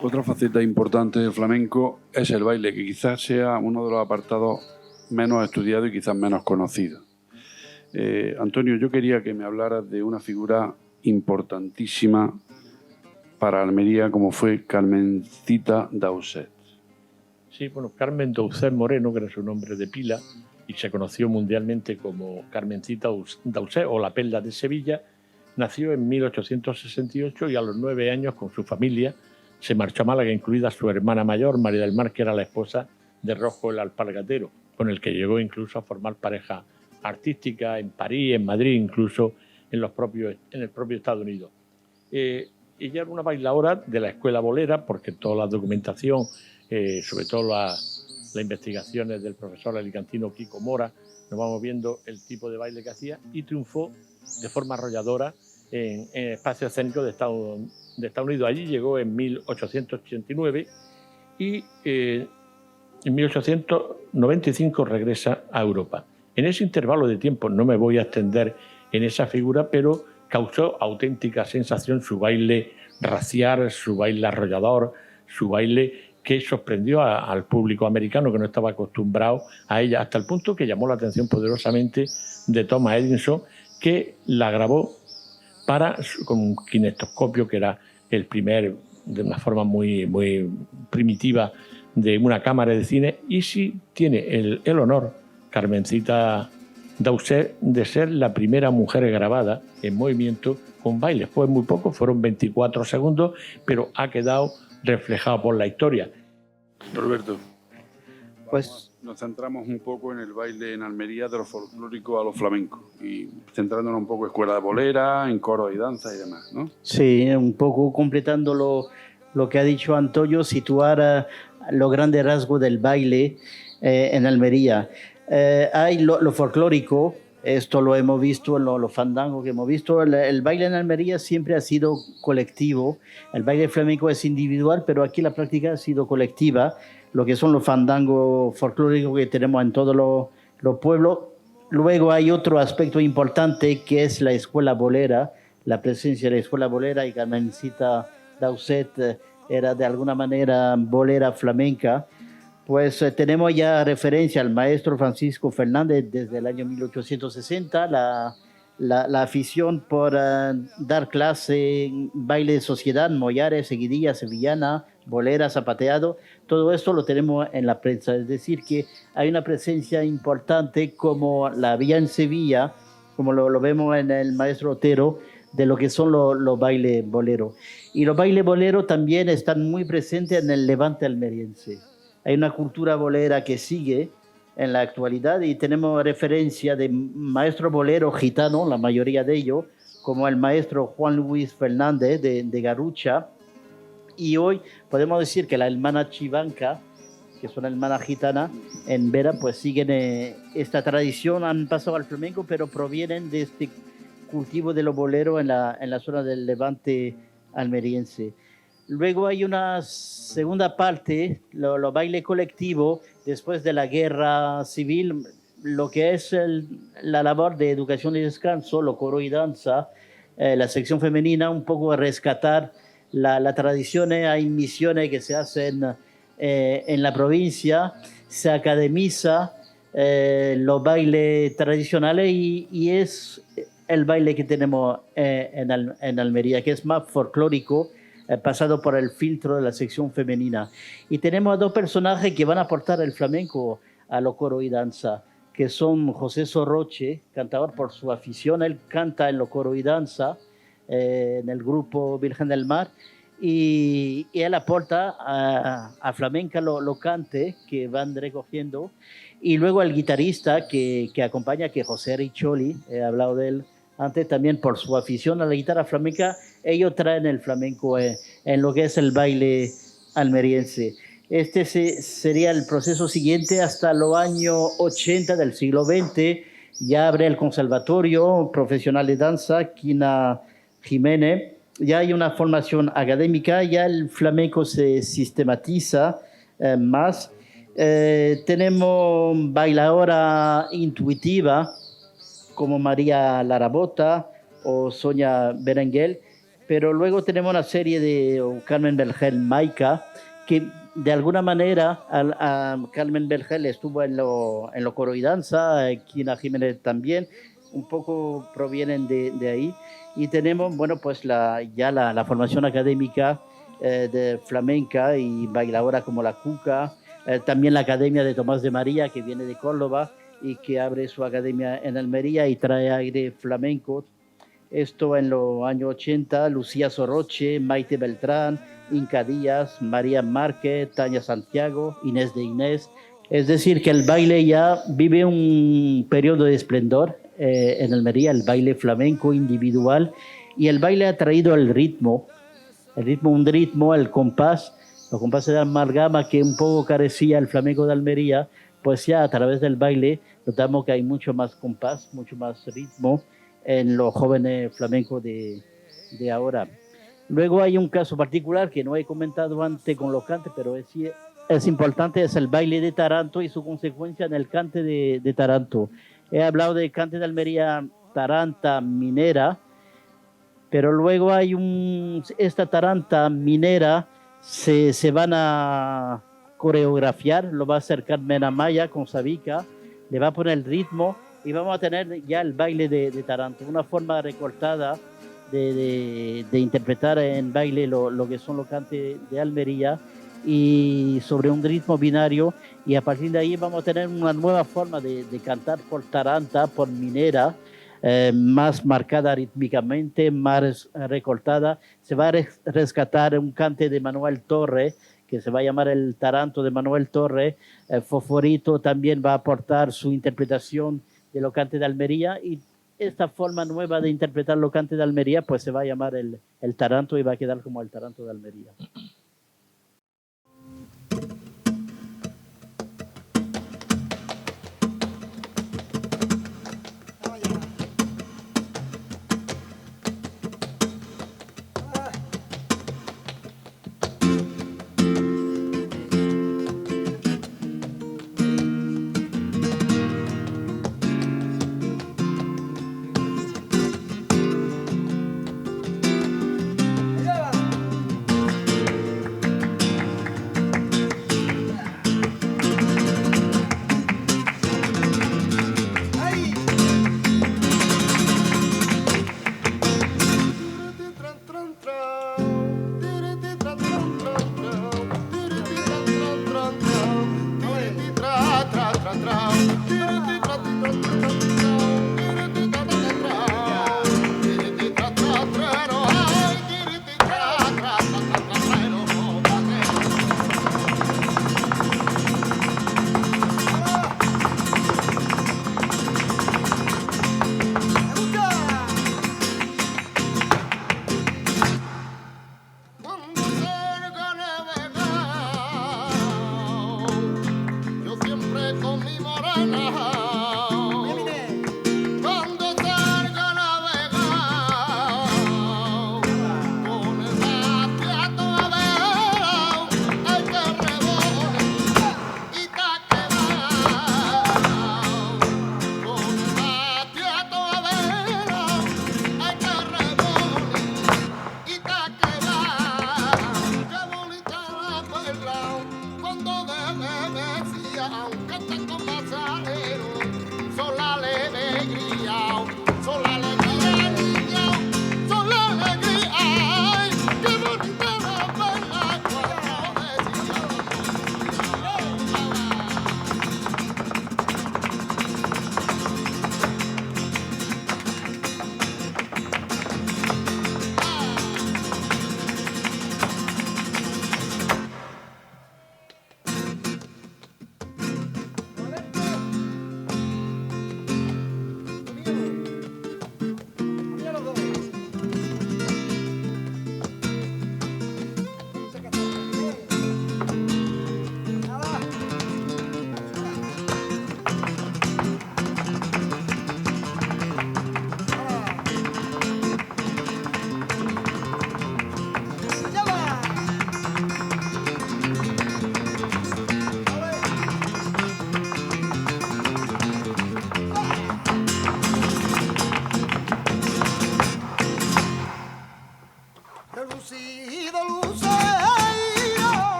Otra faceta importante del flamenco es el baile, que quizás sea uno de los apartados menos estudiados y quizás menos conocidos. Antonio, yo quería que me hablaras de una figura importantísima para Almería como fue Carmencita Dauset. Sí, bueno, Carmen Dauset Moreno, que era su nombre de pila, y se conoció mundialmente como Carmencita Dauset o la Perla de Sevilla, nació en 1868 y a los 9 años con su familia se marchó a Málaga, incluida su hermana mayor, María del Mar, que era la esposa de Rojo el Alpargatero, con el que llegó incluso a formar pareja artística en París, en Madrid, incluso en el propio Estados Unidos. Ella era una bailadora de la escuela bolera, porque toda la documentación, sobre todo las investigaciones del profesor alicantino Kiko Mora, nos vamos viendo el tipo de baile que hacía, y triunfó de forma arrolladora en espacios escénicos de Estados Unidos. Allí llegó en 1889 y en 1895 regresa a Europa. En ese intervalo de tiempo no me voy a extender en esa figura, pero causó auténtica sensación su baile racial, su baile arrollador, su baile que sorprendió al público americano que no estaba acostumbrado a ella, hasta el punto que llamó la atención poderosamente de Thomas Edison, que la grabó con un kinestoscopio, que era el primer, de una forma muy, muy primitiva, de una cámara de cine, y sí tiene el honor, Carmencita Dauset, de ser la primera mujer grabada en movimiento con baile. Fue muy poco, fueron 24 segundos, pero ha quedado reflejado por la historia. Roberto, Pues nos centramos un poco en el baile en Almería, de lo folclórico a lo flamenco, y centrándonos un poco en escuela de bolera, en coro y danza y demás, ¿no? sí, un poco completando lo que ha dicho Antonio, situar los grandes rasgos del baile en Almería. Hay lo folclórico, esto lo hemos visto en los fandangos que hemos visto. El baile en Almería siempre ha sido colectivo. El baile flamenco es individual, pero aquí la práctica ha sido colectiva. Lo que son los fandangos folclóricos que tenemos en todos los pueblos. Luego hay otro aspecto importante que es la escuela bolera, la presencia de la escuela bolera, y Carmencita Dauset era de alguna manera bolera flamenca. Pues tenemos ya referencia al maestro Francisco Fernández desde el año 1860, la afición por dar clase en baile de sociedad, mollares, seguidilla, sevillana, bolera, zapateado, todo esto lo tenemos en la prensa. Es decir, que hay una presencia importante, como la había en Sevilla, como lo vemos en el maestro Otero, de lo que son los bailes boleros. Y los bailes boleros también están muy presentes en el levante almeriense. Hay una cultura bolera que sigue en la actualidad y tenemos referencia de maestros boleros gitanos, la mayoría de ellos, como el maestro Juan Luis Fernández de Garrucha. Y hoy podemos decir que la hermana Chivanca, que es una hermana gitana en Vera, pues siguen esta tradición, han pasado al flamenco, pero provienen de este cultivo de los boleros en la zona del levante almeriense. Luego hay una segunda parte, los bailes colectivos, después de la guerra civil, lo que es la labor de educación y descanso, lo coro y danza, la sección femenina, un poco rescatar las tradiciones. Hay misiones que se hacen en la provincia, se academiza los bailes tradicionales y es el baile que tenemos en Almería, que es más folclórico, pasado por el filtro de la sección femenina. Y tenemos a dos personajes que van a aportar el flamenco a lo coro y danza, que son José Sorroche, cantador por su afición, él canta en lo coro y danza, en el grupo Virgen del Mar, y él aporta a flamenca lo cante, que van recogiendo, y luego el guitarrista que acompaña, que José Riccioli, he hablado de él antes, también por su afición a la guitarra flamenca, ellos traen el flamenco en lo que es el baile almeriense. Este sería el proceso siguiente hasta los años 80 del siglo XX. Ya abre el Conservatorio Profesional de Danza, Quina Jiménez. Ya hay una formación académica, ya el flamenco se sistematiza más. Tenemos bailadora intuitiva como María Larabota o Sonia Berenguel, Pero luego tenemos una serie de Carmen Vergel, Maica, que de alguna manera Carmen Vergel estuvo en lo coro y danza, Quina Jiménez también, un poco provienen de ahí. Y tenemos, bueno, pues la formación académica de flamenca y bailadora como la Cuca, también la Academia de Tomás de María, que viene de Córdoba y que abre su academia en Almería y trae aire flamenco. Esto en los años 80, Lucía Sorroche, Maite Beltrán, Inca Díaz, María Márquez, Tania Santiago, Inés de Inés. Es decir, que el baile ya vive un periodo de esplendor en Almería, el baile flamenco individual, y el baile ha traído el ritmo, el compás, los compases de amalgama que un poco carecía el flamenco de Almería, pues ya a través del baile notamos que hay mucho más compás, mucho más ritmo en los jóvenes flamencos de ahora. Luego hay un caso particular que no he comentado antes con los cantes, pero es importante, es el baile de Taranto y su consecuencia en el cante de Taranto. He hablado del cante de Almería, taranta minera, pero luego hay esta taranta minera se van a coreografiar, lo va a hacer Carmen Amaya con Sabica, le va a poner el ritmo y vamos a tener ya el baile de Taranto, una forma recortada de interpretar en baile lo que son los cantes de Almería y sobre un ritmo binario, y a partir de ahí vamos a tener una nueva forma de cantar por taranta, por minera, más marcada rítmicamente, más recortada. Se va a rescatar un cante de Manuel Torre, que se va a llamar el Taranto de Manuel Torre. Fosforito también va a aportar su interpretación de los cantes de Almería, y esta forma nueva de interpretar los cantes de Almería pues se va a llamar el Taranto y va a quedar como el Taranto de Almería.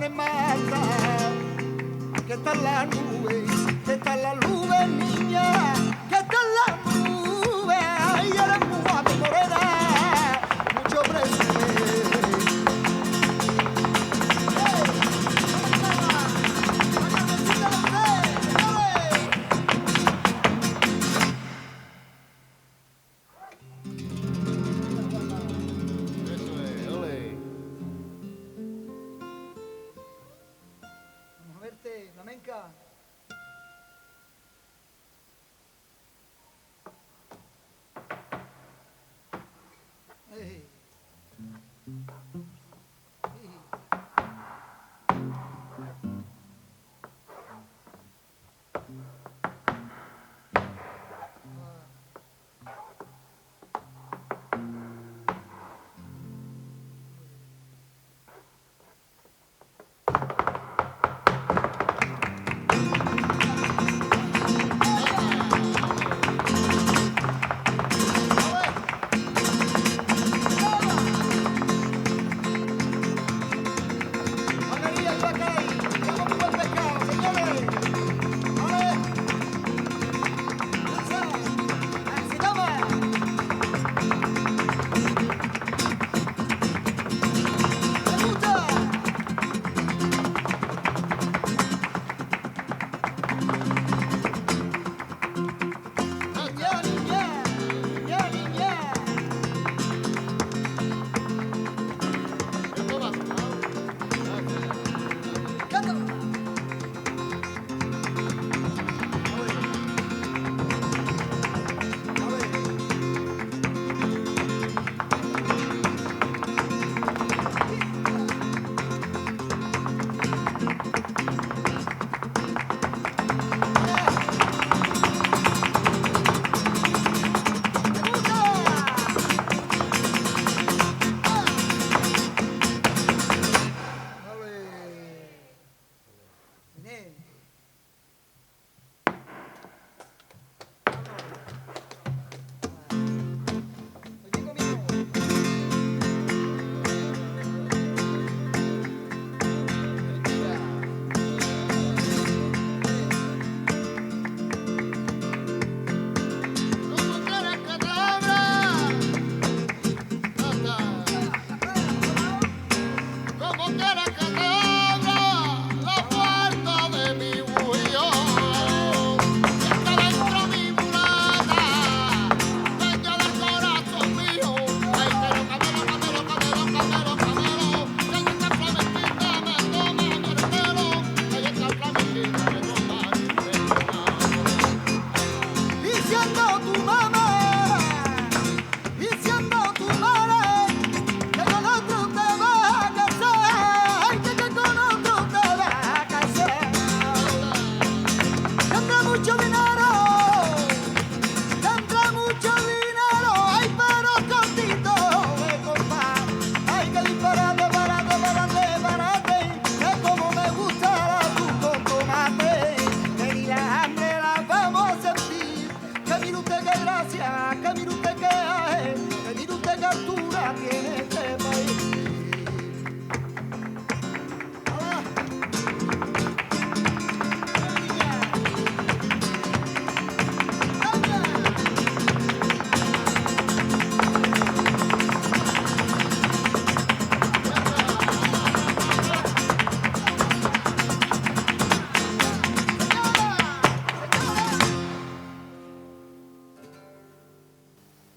ponen más alta. Que están las nubes, que están las nubes, niña, que están las nubes. Ay, eres muy guapa, morena, mucho presume. Flamenca. Hey.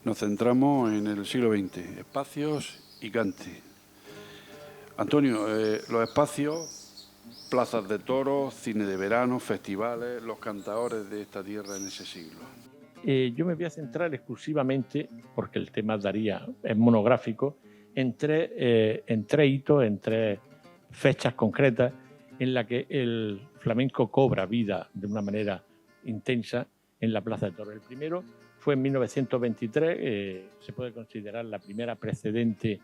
Nos centramos en el siglo XX, espacios y cante. Antonio, los espacios, plazas de toros, cine de verano, festivales, los cantadores de esta tierra en ese siglo. Yo me voy a centrar exclusivamente, porque el tema es monográfico, en tres hitos, en tres fechas concretas en las que el flamenco cobra vida de una manera intensa en la Plaza de Toros. El primero fue en 1923, se puede considerar la primera precedente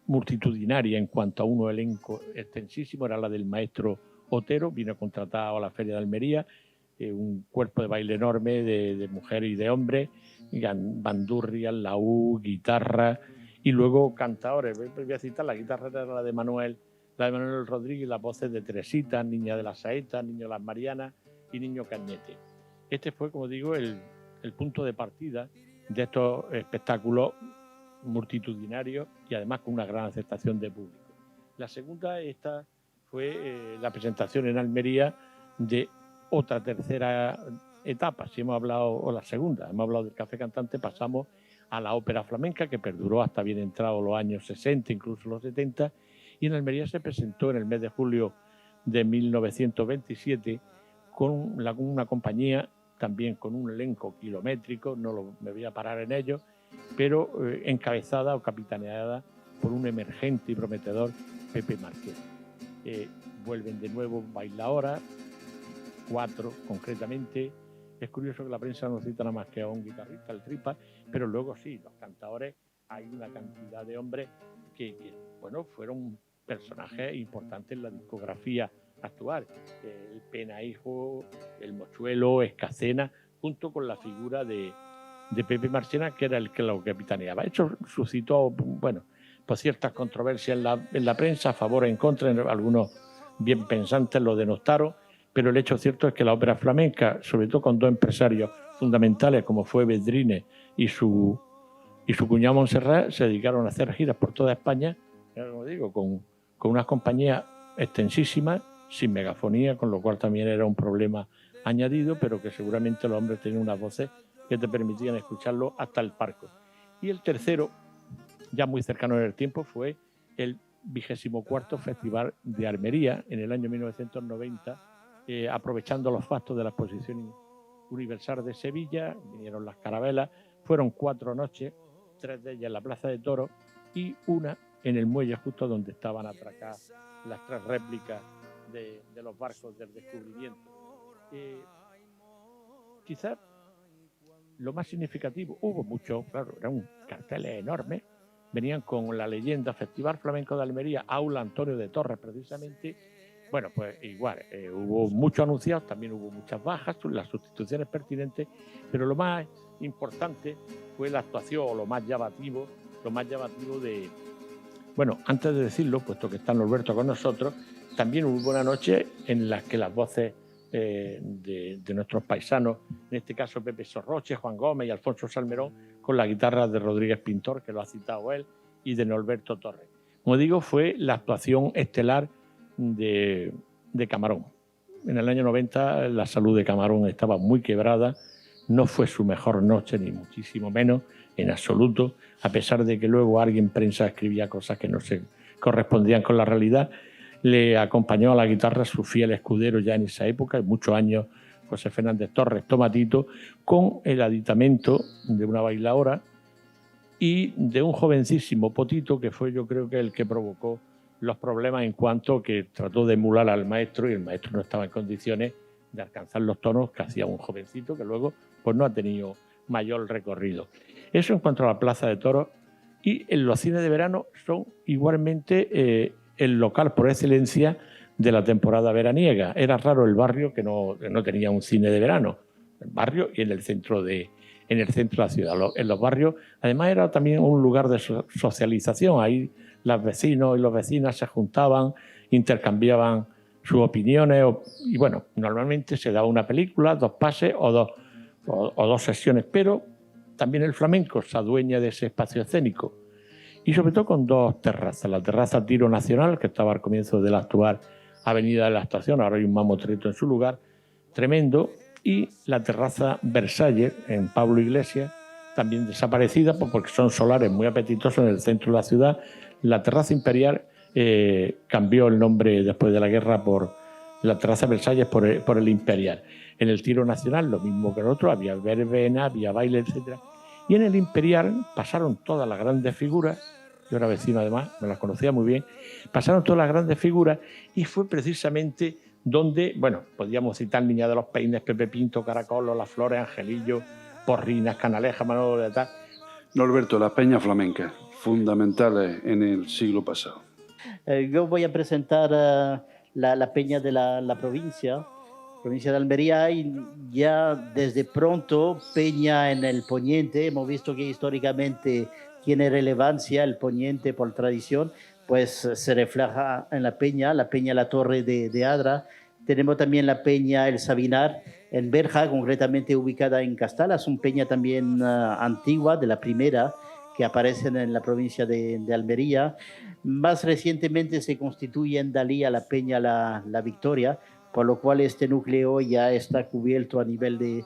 multitudinaria en cuanto a un elenco extensísimo, era la del maestro Otero, vino contratado a la Feria de Almería, un cuerpo de baile enorme de mujeres y de hombres, bandurrias, laúd, guitarra y luego cantadores. Voy a citar, la guitarra era la de Manuel la de Manuel Rodríguez, las voces de Teresita, Niña de las Saetas, Niño de las Marianas y Niño Cañete. Este fue, como digo, el punto de partida de estos espectáculos multitudinarios y además con una gran aceptación de público. La segunda, esta fue la presentación en Almería de otra tercera etapa. Si hemos hablado, o la segunda, hemos hablado del Café Cantante, pasamos a la ópera flamenca, que perduró hasta bien entrados los años 60, incluso los 70, y en Almería se presentó en el mes de julio de 1927 con una compañía, también con un elenco kilométrico, me voy a parar en ello, pero encabezada o capitaneada por un emergente y prometedor Pepe Márquez. Vuelven de nuevo bailadoras, 4 concretamente. Es curioso que la prensa no cita nada más que a un guitarrista, el Tripa, pero luego sí, los cantadores, hay una cantidad de hombres que bueno, fueron personajes importantes en la discografía actual. El Penaijo, el Mochuelo, Escacena, junto con la figura de Pepe Marchena, que era el que lo capitaneaba. Esto suscitó, bueno, pues ciertas controversias en la prensa, a favor o en contra, algunos bien pensantes lo denostaron, pero el hecho cierto es que la ópera flamenca, sobre todo con dos empresarios fundamentales como fue Bedrines y su cuñado Montserrat, se dedicaron a hacer giras por toda España, como digo, con unas compañías extensísimas, sin megafonía, con lo cual también era un problema añadido, pero que seguramente los hombres tenían unas voces que te permitían escucharlo hasta el palco. Y el tercero, ya muy cercano en el tiempo, fue el 24º Festival de Almería en el año 1990, aprovechando los fastos de la Exposición Universal de Sevilla. Vinieron las carabelas, fueron 4 noches, 3 de ellas en la Plaza de Toros y una en el muelle justo donde estaban atracadas las 3 réplicas de los barcos del descubrimiento. Quizás lo más significativo, hubo mucho, claro, eran carteles enormes, venían con la leyenda Festival Flamenco de Almería, Aula Antonio de Torres, precisamente. Bueno, pues igual, hubo muchos anunciados, también hubo muchas bajas, las sustituciones pertinentes, pero lo más importante fue la actuación, o lo más llamativo de... Bueno, antes de decirlo, puesto que está Norberto con nosotros, también hubo una noche en la que las voces de nuestros paisanos, en este caso Pepe Sorroche, Juan Gómez y Alfonso Salmerón, con la guitarra de Rodríguez Pintor, que lo ha citado él, y de Norberto Torres. Como digo, fue la actuación estelar de Camarón. En el año 90 la salud de Camarón estaba muy quebrada, no fue su mejor noche, ni muchísimo menos, en absoluto, a pesar de que luego alguien en prensa escribía cosas que no se correspondían con la realidad. Le acompañó a la guitarra su fiel escudero ya en esa época, y muchos años, José Fernández Torres, Tomatito, con el aditamento de una bailaora y de un jovencísimo Potito, que fue, yo creo, que el que provocó los problemas en cuanto que trató de emular al maestro y el maestro no estaba en condiciones de alcanzar los tonos que hacía un jovencito que luego pues no ha tenido mayor recorrido. Eso en cuanto a la Plaza de Toros. Y en los cines de verano son igualmente el local por excelencia de la temporada veraniega. Era raro el barrio que no tenía un cine de verano. El barrio y en el centro de la ciudad. En los barrios, además, era también un lugar de socialización. Ahí los vecinos y las vecinas se juntaban, intercambiaban sus opiniones y bueno, normalmente se daba una película, 2 pases o dos sesiones, pero también el flamenco se adueña de ese espacio escénico y sobre todo con 2 terrazas. La terraza Tiro Nacional, que estaba al comienzo de la actual Avenida de la Estación, ahora hay un mamotreto en su lugar, tremendo, y la terraza Versalles en Pablo Iglesias, también desaparecida porque son solares muy apetitosos en el centro de la ciudad. La terraza Imperial cambió el nombre después de la guerra por la terraza Versalles por el Imperial. En el Tiro Nacional, lo mismo que en otro, había verbena, había baile, etc. Y en el Imperial pasaron todas las grandes figuras, yo era vecino además, me las conocía muy bien, pasaron todas las grandes figuras y fue precisamente donde, bueno, podíamos citar Niña de los Peines, Pepe Pinto, Caracol, Las Flores, Angelillo, Porrinas, Canaleja, Manolo de Tal. Norberto, las peñas flamencas, fundamentales en el siglo pasado. Yo voy a presentar la peña de la provincia de Almería, y ya desde pronto peña en el poniente. Hemos visto que históricamente tiene relevancia el poniente por tradición, pues se refleja en la peña La Torre de Adra. Tenemos también la peña El Sabinar en Berja, concretamente ubicada en Castalas, una peña también antigua, de la primera, que aparecen en la provincia de Almería. Más recientemente se constituye en Dalía la peña la Victoria, por lo cual este núcleo ya está cubierto a nivel de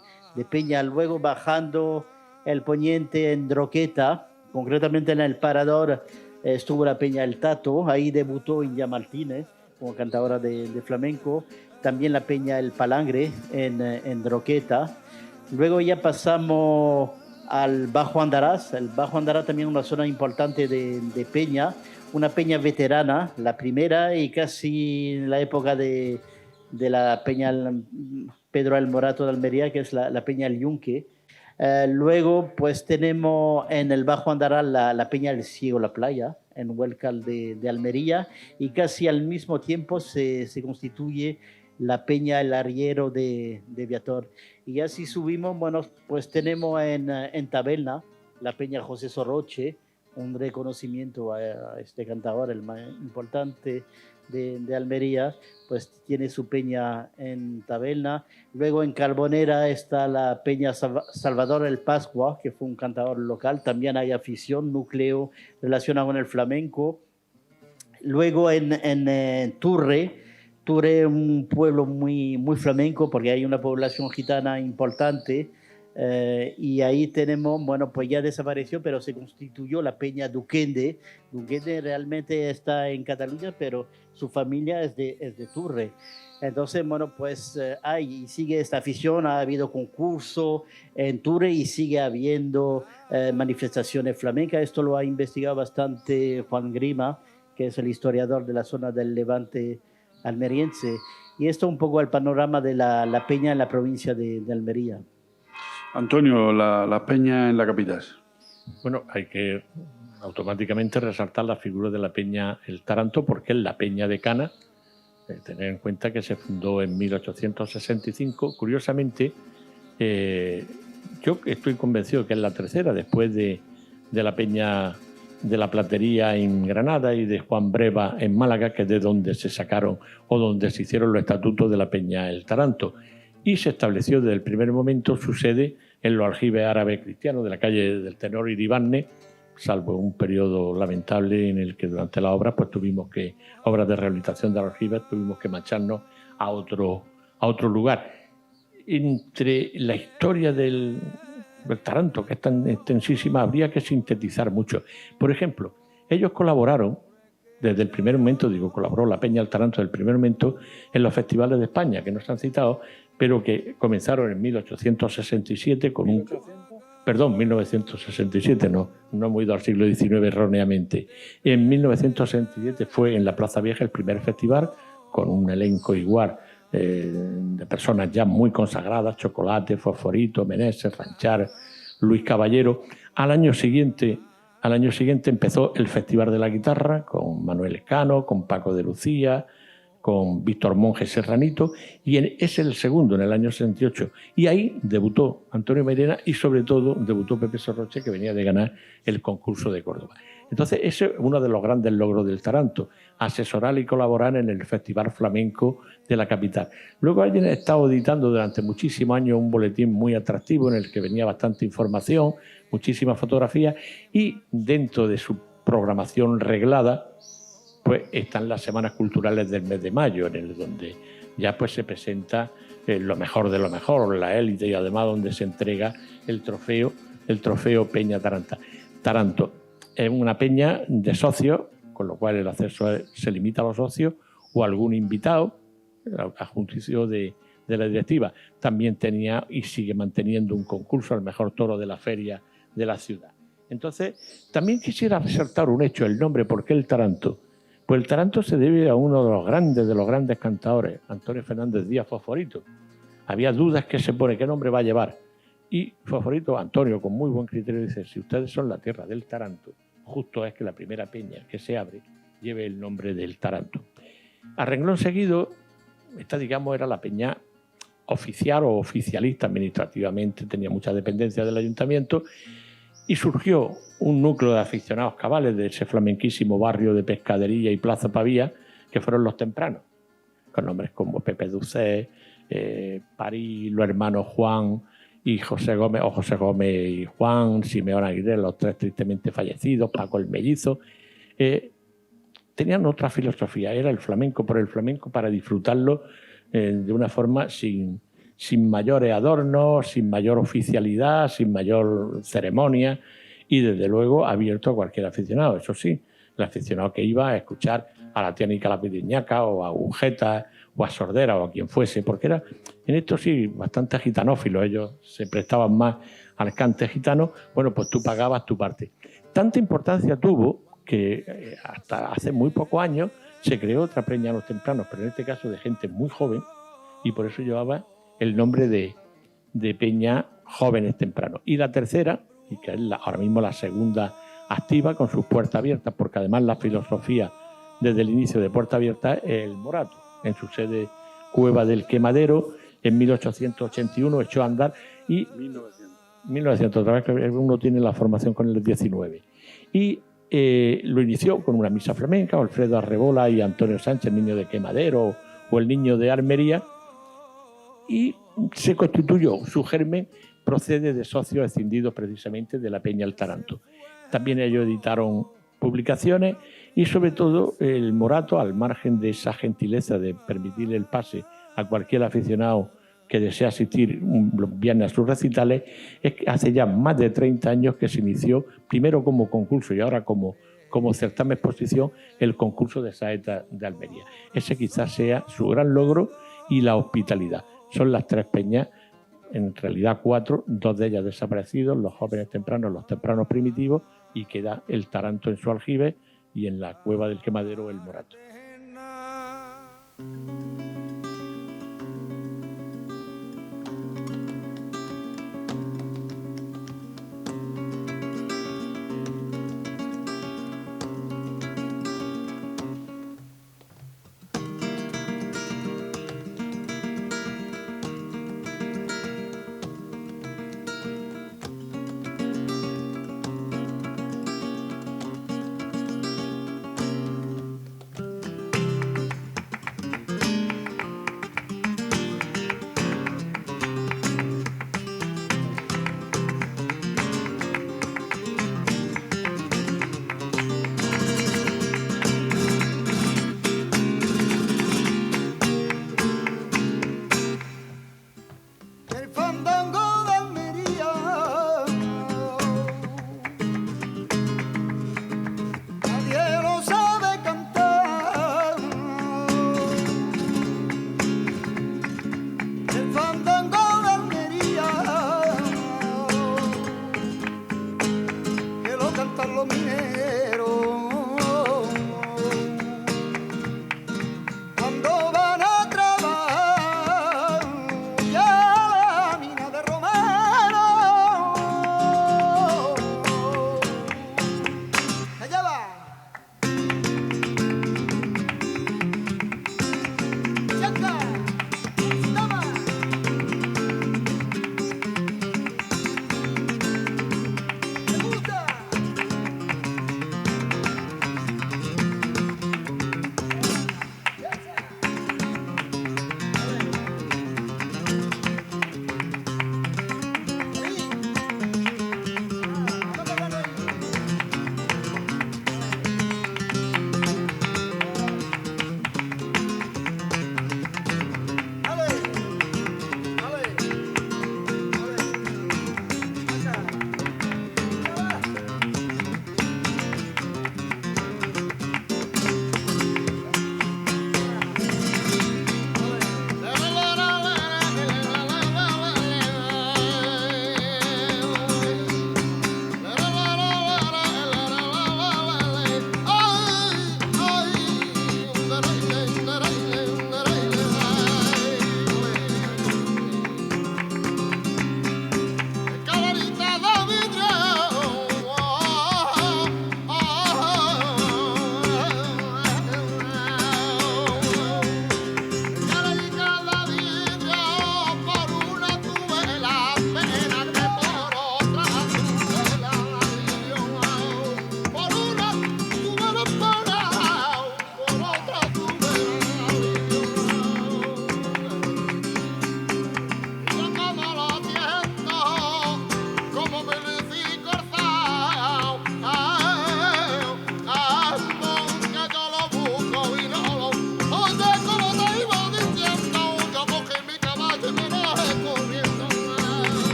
peña. Luego bajando el poniente en Droqueta, concretamente en el Parador, estuvo la peña El Tato, ahí debutó Iña Martínez como cantadora de flamenco. También la peña El Palangre en Droqueta. Luego ya pasamos al Bajo Andarás. El Bajo Andarás también es una zona importante de peña, una peña veterana, la primera y casi en la época de la peña Pedro el Morato de Almería, que es la peña El Yunque. Luego pues tenemos en el Bajo Andarás la peña El Ciego La Playa, en Huelcal de Almería, y casi al mismo tiempo se constituye la peña El Arriero de Viator. Y así subimos, bueno, pues tenemos en Taberna la peña José Sorroche, un reconocimiento a este cantador, el más importante de Almería, pues tiene su peña en Taberna. Luego en Carbonera está la peña Salvador el Pascua, que fue un cantador local. También hay afición, núcleo relacionado con el flamenco. Luego en Turre, un pueblo muy flamenco, porque hay una población gitana importante, y ahí tenemos, bueno, pues ya desapareció, pero se constituyó la peña Duquende. Duquende realmente está en Cataluña, pero su familia es de Turre. Entonces, bueno, pues y sigue esta afición, ha habido concurso en Turre y sigue habiendo manifestaciones flamencas. Esto lo ha investigado bastante Juan Grima, que es el historiador de la zona del Levante almeriense. Y esto un poco el panorama de la peña en la provincia de Almería. Antonio, la peña en la capital. Bueno, hay que automáticamente resaltar la figura de la peña El Taranto, porque es la peña de Cana. Tener en cuenta que se fundó en 1865. Curiosamente, yo estoy convencido que es la tercera, después de la peña de la Platería en Granada y de Juan Breva en Málaga, que es de donde se sacaron o donde se hicieron los estatutos de la peña El Taranto. Y se estableció desde el primer momento su sede en los aljibes árabes cristianos de la calle del Tenor Iribarne, salvo un periodo lamentable en el que durante las obras obras de rehabilitación de los aljibes, tuvimos que marcharnos a otro lugar. Entre la historia del Taranto, que es tan extensísima, habría que sintetizar mucho. Por ejemplo, ellos colaboraron desde el primer momento, colaboró la peña El Taranto desde el primer momento en los festivales de España, que no se han citado, pero que comenzaron en 1867 con 1967, no hemos ido al siglo XIX erróneamente. En 1967 fue en la Plaza Vieja el primer festival, con un elenco igual de personas ya muy consagradas: Chocolate, Fosforito, Meneses, Ranchar, Luis Caballero. Al año siguiente empezó el Festival de la Guitarra, con Manuel Escano, con Paco de Lucía, con Víctor Monge Serranito, y es el segundo, en el año 68. Y ahí debutó Antonio Mairena y sobre todo debutó Pepe Sorroche, que venía de ganar el concurso de Córdoba. Entonces ese es uno de los grandes logros del Taranto, asesorar y colaborar en el Festival Flamenco de la capital. Luego alguien ha estado editando durante muchísimos años un boletín muy atractivo en el que venía bastante información, muchísimas fotografías, y dentro de su programación reglada pues están las semanas culturales del mes de mayo, en el donde ya pues se presenta lo mejor de lo mejor, la élite, y además donde se entrega el trofeo Peña Taranto. Es una peña de socios, con lo cual el acceso se limita a los socios o a algún invitado, a juicio de la directiva. También tenía y sigue manteniendo un concurso al mejor toro de la feria de la ciudad. Entonces, también quisiera resaltar un hecho, el nombre. ¿Por qué El Taranto? Pues El Taranto se debe a uno de los grandes cantadores, Antonio Fernández Díaz Fosforito. Había dudas qué nombre va a llevar. Y Fosforito, Antonio, con muy buen criterio, dice: si ustedes son la tierra del Taranto, justo es que la primera peña que se abre lleve el nombre del Taranto. A renglón seguido, esta, era la peña oficial o oficialista administrativamente, tenía mucha dependencia del ayuntamiento, y surgió un núcleo de aficionados cabales de ese flamenquísimo barrio de Pescadería y Plaza Pavía, que fueron los Tempranos, con nombres como Pepe Ducé, París, los hermanos Juan y José Gómez, o José Gómez y Juan, Simeón Aguirre, los tres tristemente fallecidos, Paco el Mellizo. Tenían otra filosofía, era el flamenco por el flamenco para disfrutarlo de una forma sin mayores adornos, sin mayor oficialidad, sin mayor ceremonia y desde luego abierto a cualquier aficionado. Eso sí, el aficionado que iba a escuchar a la Tianica La Pidiñaca o a Agujeta o a Sordera o a quien fuese, porque era en esto sí bastante gitanófilo, ellos se prestaban más al cante gitano. Bueno, pues tú pagabas tu parte. Tanta importancia tuvo que hasta hace muy pocos años se creó otra peña Los Tempranos, pero en este caso de gente muy joven, y por eso llevaba el nombre de Peña Jóvenes Tempranos. Y la tercera, y que es ahora mismo la segunda activa, con sus puertas abiertas, porque además la filosofía desde el inicio de Puerta Abierta es el Morato, en su sede Cueva del Quemadero, en 1881 echó a andar y 1900, otra vez que uno tiene la formación con el 19. Y lo inició con una misa flamenca, Alfredo Arrebola y Antonio Sánchez, el niño de Quemadero o el niño de Almería, y se constituyó, su germen procede de socios escindidos precisamente de la Peña El Taranto. También ellos editaron publicaciones y sobre todo el Morato, al margen de esa gentileza de permitir el pase a cualquier aficionado que desea asistir los viernes a sus recitales, es que hace ya más de 30 años que se inició, primero como concurso y ahora como certamen exposición, el concurso de saeta de Almería. Ese quizás sea su gran logro y la hospitalidad. Son las tres peñas, en realidad 4, 2 de ellas desaparecidos, los Jóvenes Tempranos, los Tempranos primitivos, y queda el Taranto en su aljibe y en la Cueva del Quemadero el Morato.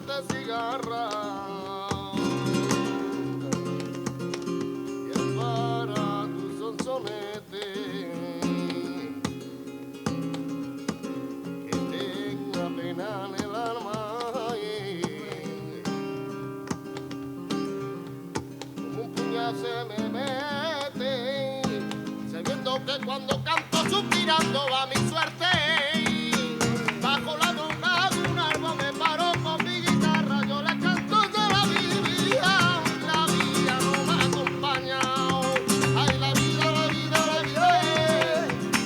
de cigarra. Y el para tu sonsonete, que tenga pena en el alma. Como un puñal se me mete, sabiendo que cuando canto suspirando va mi suerte. Bajo la boca de un árbol me paro con mi guitarra, yo le canto de la vida no me ha acompañado. Ay, la vida,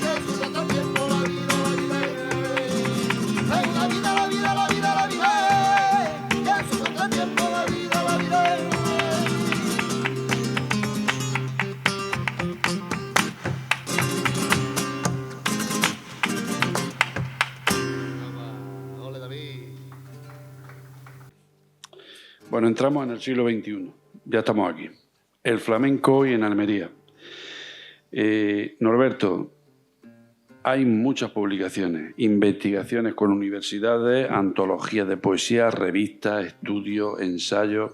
que sube todo el tiempo la vida. Ay, la vida, que sube todo el tiempo la vida. Bueno, entramos en el siglo XXI, ya estamos aquí. El flamenco y en Almería. Norberto, hay muchas publicaciones, investigaciones con universidades, antologías de poesía, revistas, estudios, ensayos,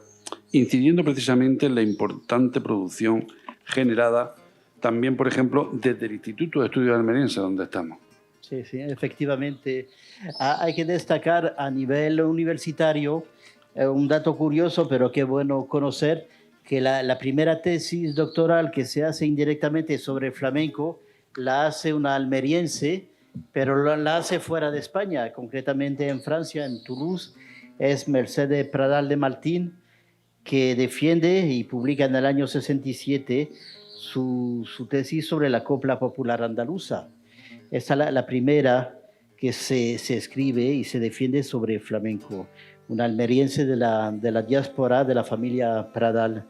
incidiendo precisamente en la importante producción generada también, por ejemplo, desde el Instituto de Estudios Almerienses, donde estamos. Sí, efectivamente. Hay que destacar a nivel universitario un dato curioso, pero qué bueno conocer, que la primera tesis doctoral que se hace indirectamente sobre flamenco la hace una almeriense, pero la hace fuera de España, concretamente en Francia, en Toulouse. Es Mercedes Pradal de Martín, que defiende y publica en el año 67 su tesis sobre la copla popular andaluza. Esta es la primera que se escribe y se defiende sobre flamenco, una almeriense de la diáspora de la familia Pradal.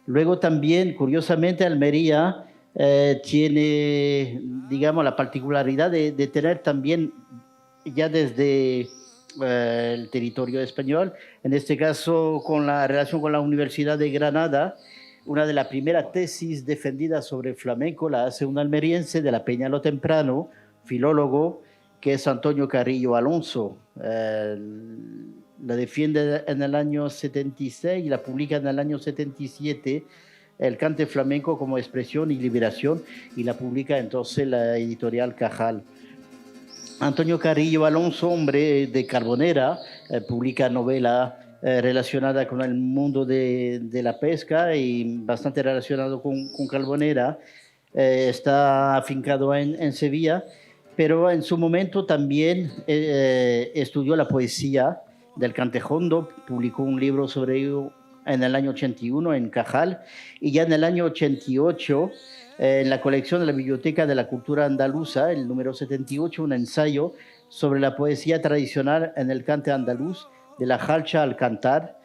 Luego también, curiosamente, Almería tiene, digamos, la particularidad de tener también, ya desde el territorio español, en este caso con la relación con la Universidad de Granada, una de las primeras tesis defendidas sobre flamenco la hace un almeriense de la Peña Lo Temprano, filólogo, que es Antonio Carrillo Alonso. La defiende en el año 76 y la publica en el año 77, el cante flamenco como expresión y liberación, y la publica entonces la editorial Cajal. Antonio Carrillo Alonso, hombre de Carbonera, publica novela relacionada con el mundo de la pesca y bastante relacionado con Carbonera. Está afincado en Sevilla, pero en su momento también estudió la poesía del cantejondo, publicó un libro sobre ello en el año 81 en Cajal, y ya en el año 88 en la colección de la Biblioteca de la Cultura Andaluza, el número 78, un ensayo sobre la poesía tradicional en el cante andaluz, de la jalcha al cantar,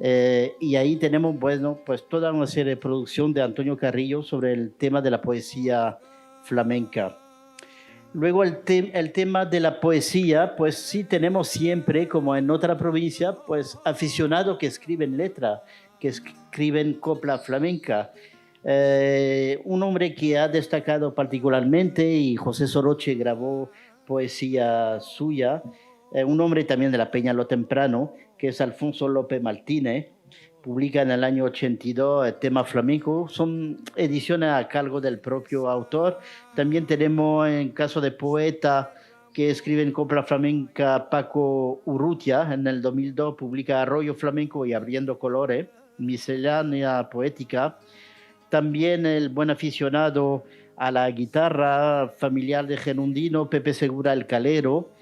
y ahí tenemos, bueno, pues toda una serie de producción de Antonio Carrillo sobre el tema de la poesía flamenca. Luego el tema de la poesía, pues sí tenemos siempre, como en otra provincia, pues aficionados que escriben letra, que escriben copla flamenca. Un hombre que ha destacado particularmente, y José Soroche grabó poesía suya, un hombre también de la Peña Lo Temprano, que es Alfonso López Martínez, publica en el año 82 el tema flamenco. Son ediciones a cargo del propio autor. También tenemos, en caso de poeta que escribe en copla flamenca, Paco Urrutia. En el 2002 publica Arroyo Flamenco y Abriendo Colores, miscelánea poética. También el buen aficionado a la guitarra familiar de Genundino, Pepe Segura el Calero,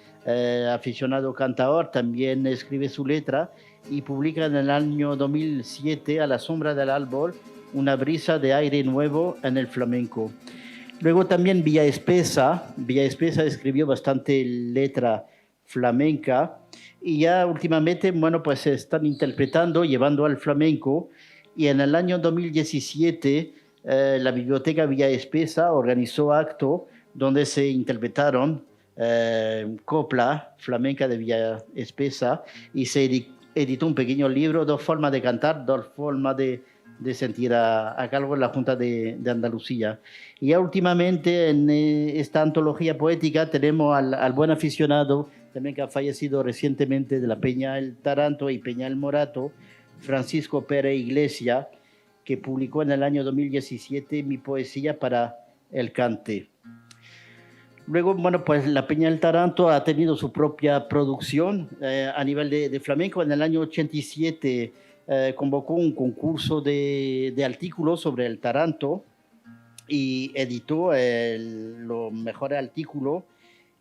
aficionado cantador, también escribe su letra y publica en el año 2007, A la sombra del árbol, una brisa de aire nuevo en el flamenco. Luego también Villaespesa escribió bastante letra flamenca, y ya últimamente, bueno, pues se están interpretando, llevando al flamenco, y en el año 2017 la Biblioteca Villaespesa organizó acto donde se interpretaron copla flamenca de Villaespesa, y se editó un pequeño libro, Dos formas de cantar, dos formas de sentir, a cargo de la Junta de Andalucía. Y ya últimamente en esta antología poética tenemos al buen aficionado también que ha fallecido recientemente de la Peña El Taranto y Peña El Morato, Francisco Pérez Iglesia, que publicó en el año 2017 Mi poesía para el cante. Luego, bueno, pues la Peña del Taranto ha tenido su propia producción a nivel de flamenco. En el año 87 convocó un concurso de artículos sobre el Taranto y editó los mejores artículos,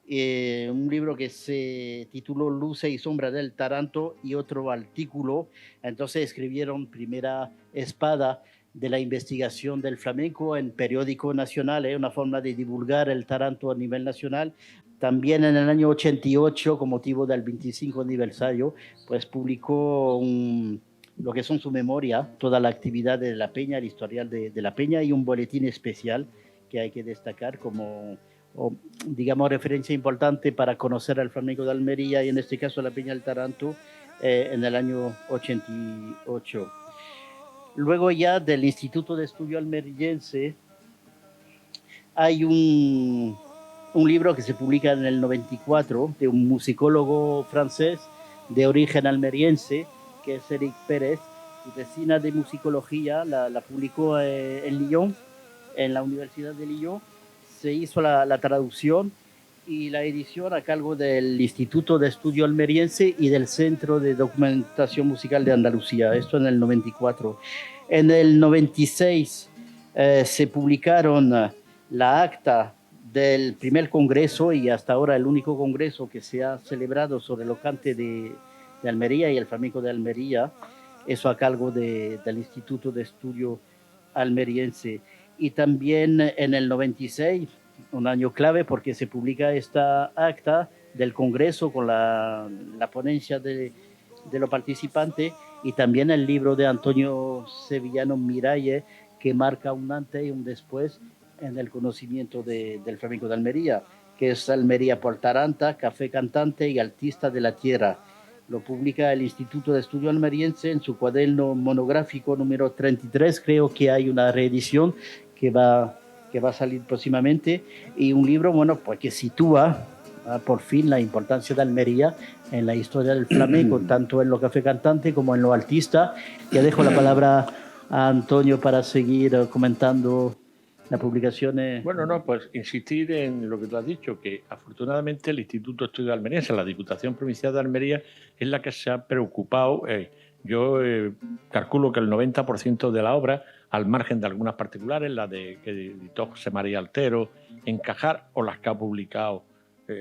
un libro que se tituló Luces y Sombras del Taranto y otro artículo. Entonces escribieron Primera Espada de la investigación del flamenco en periódico nacional, una forma de divulgar el Taranto a nivel nacional. También en el año 88, con motivo del 25 aniversario, pues publicó lo que son su memoria, toda la actividad de la Peña, el historial de la Peña, y un boletín especial que hay que destacar como, digamos, referencia importante para conocer al flamenco de Almería, y en este caso la Peña del Taranto, en el año 88. Luego ya del Instituto de Estudio Almeriense hay un libro que se publica en el 94 de un musicólogo francés de origen almeriense, que es Eric Pérez, y resina de musicología, la publicó en Lyon, en la Universidad de Lyon. Se hizo la traducción y la edición a cargo del Instituto de Estudio Almeriense y del Centro de Documentación Musical de Andalucía, esto en el 94. En el 96 se publicaron la acta del primer congreso, y hasta ahora el único congreso que se ha celebrado sobre los cantes de Almería y el flamenco de Almería, eso a cargo del Instituto de Estudio Almeriense. Y también en el 96, un año clave porque se publica esta acta del Congreso con la ponencia de los participantes, y también el libro de Antonio Sevillano Miralles, que marca un antes y un después en el conocimiento del flamenco de Almería, que es Almería por Taranta, Café Cantante y Artista de la Tierra. Lo publica el Instituto de Estudio Almeriense en su cuaderno monográfico número 33. Creo que hay una reedición que va a salir próximamente, y un libro, bueno, pues que sitúa por fin la importancia de Almería en la historia del flamenco, tanto en lo Café Cantante como en lo artista. Ya dejo la palabra a Antonio para seguir comentando las publicaciones. Bueno, no, pues insistir en lo que tú has dicho, que afortunadamente el Instituto de Estudio Almeriense, la Diputación Provincial de Almería, es la que se ha preocupado. Yo calculo que el 90% de la obra, al margen de algunas particulares, la que editó José María Altero, Encajar, o las que ha publicado,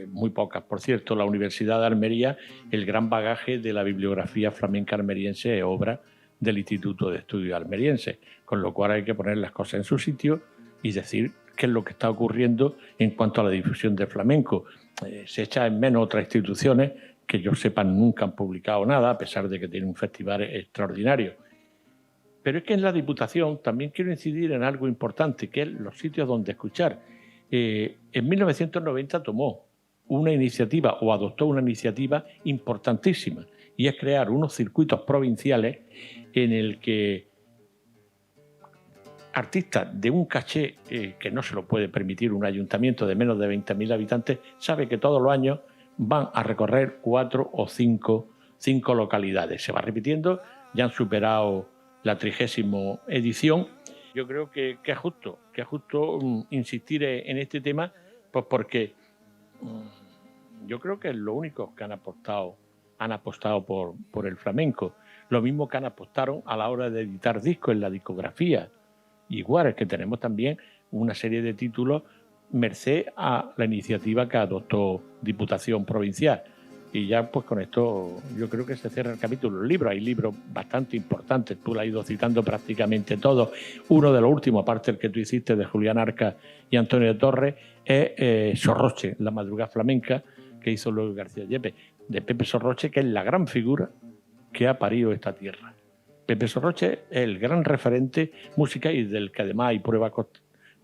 muy pocas, por cierto, la Universidad de Almería, el gran bagaje de la bibliografía flamenca almeriense es obra del Instituto de Estudio Almeriense, con lo cual hay que poner las cosas en su sitio y decir qué es lo que está ocurriendo en cuanto a la difusión del flamenco. Se echa en menos otras instituciones que yo sepa nunca han publicado nada, a pesar de que tienen un festival extraordinario. Pero es que en la Diputación también quiero incidir en algo importante, que es los sitios donde escuchar. En 1990 tomó una iniciativa, o adoptó una iniciativa importantísima, y es crear unos circuitos provinciales en el que artistas de un caché que no se lo puede permitir un ayuntamiento de menos de 20.000 habitantes, sabe que todos los años van a recorrer 4 o 5 localidades. Se va repitiendo, ya han superado la 30ª edición. Yo creo que es justo insistir en este tema, pues porque yo creo que es lo único que han apostado por el flamenco. Lo mismo que han apostado a la hora de editar discos en la discografía. Igual es que tenemos también una serie de títulos merced a la iniciativa que adoptó Diputación Provincial. Y ya pues con esto yo creo que se cierra el capítulo. Los libros, hay libros bastante importantes, tú lo has ido citando prácticamente todos. Uno de los últimos, aparte el que tú hiciste de Julián Arca y Antonio Torres, es Sorroche, la madrugada flamenca, que hizo Luis García Yepes, de Pepe Sorroche, que es la gran figura que ha parido esta tierra. Pepe Sorroche es el gran referente música y del que además hay prueba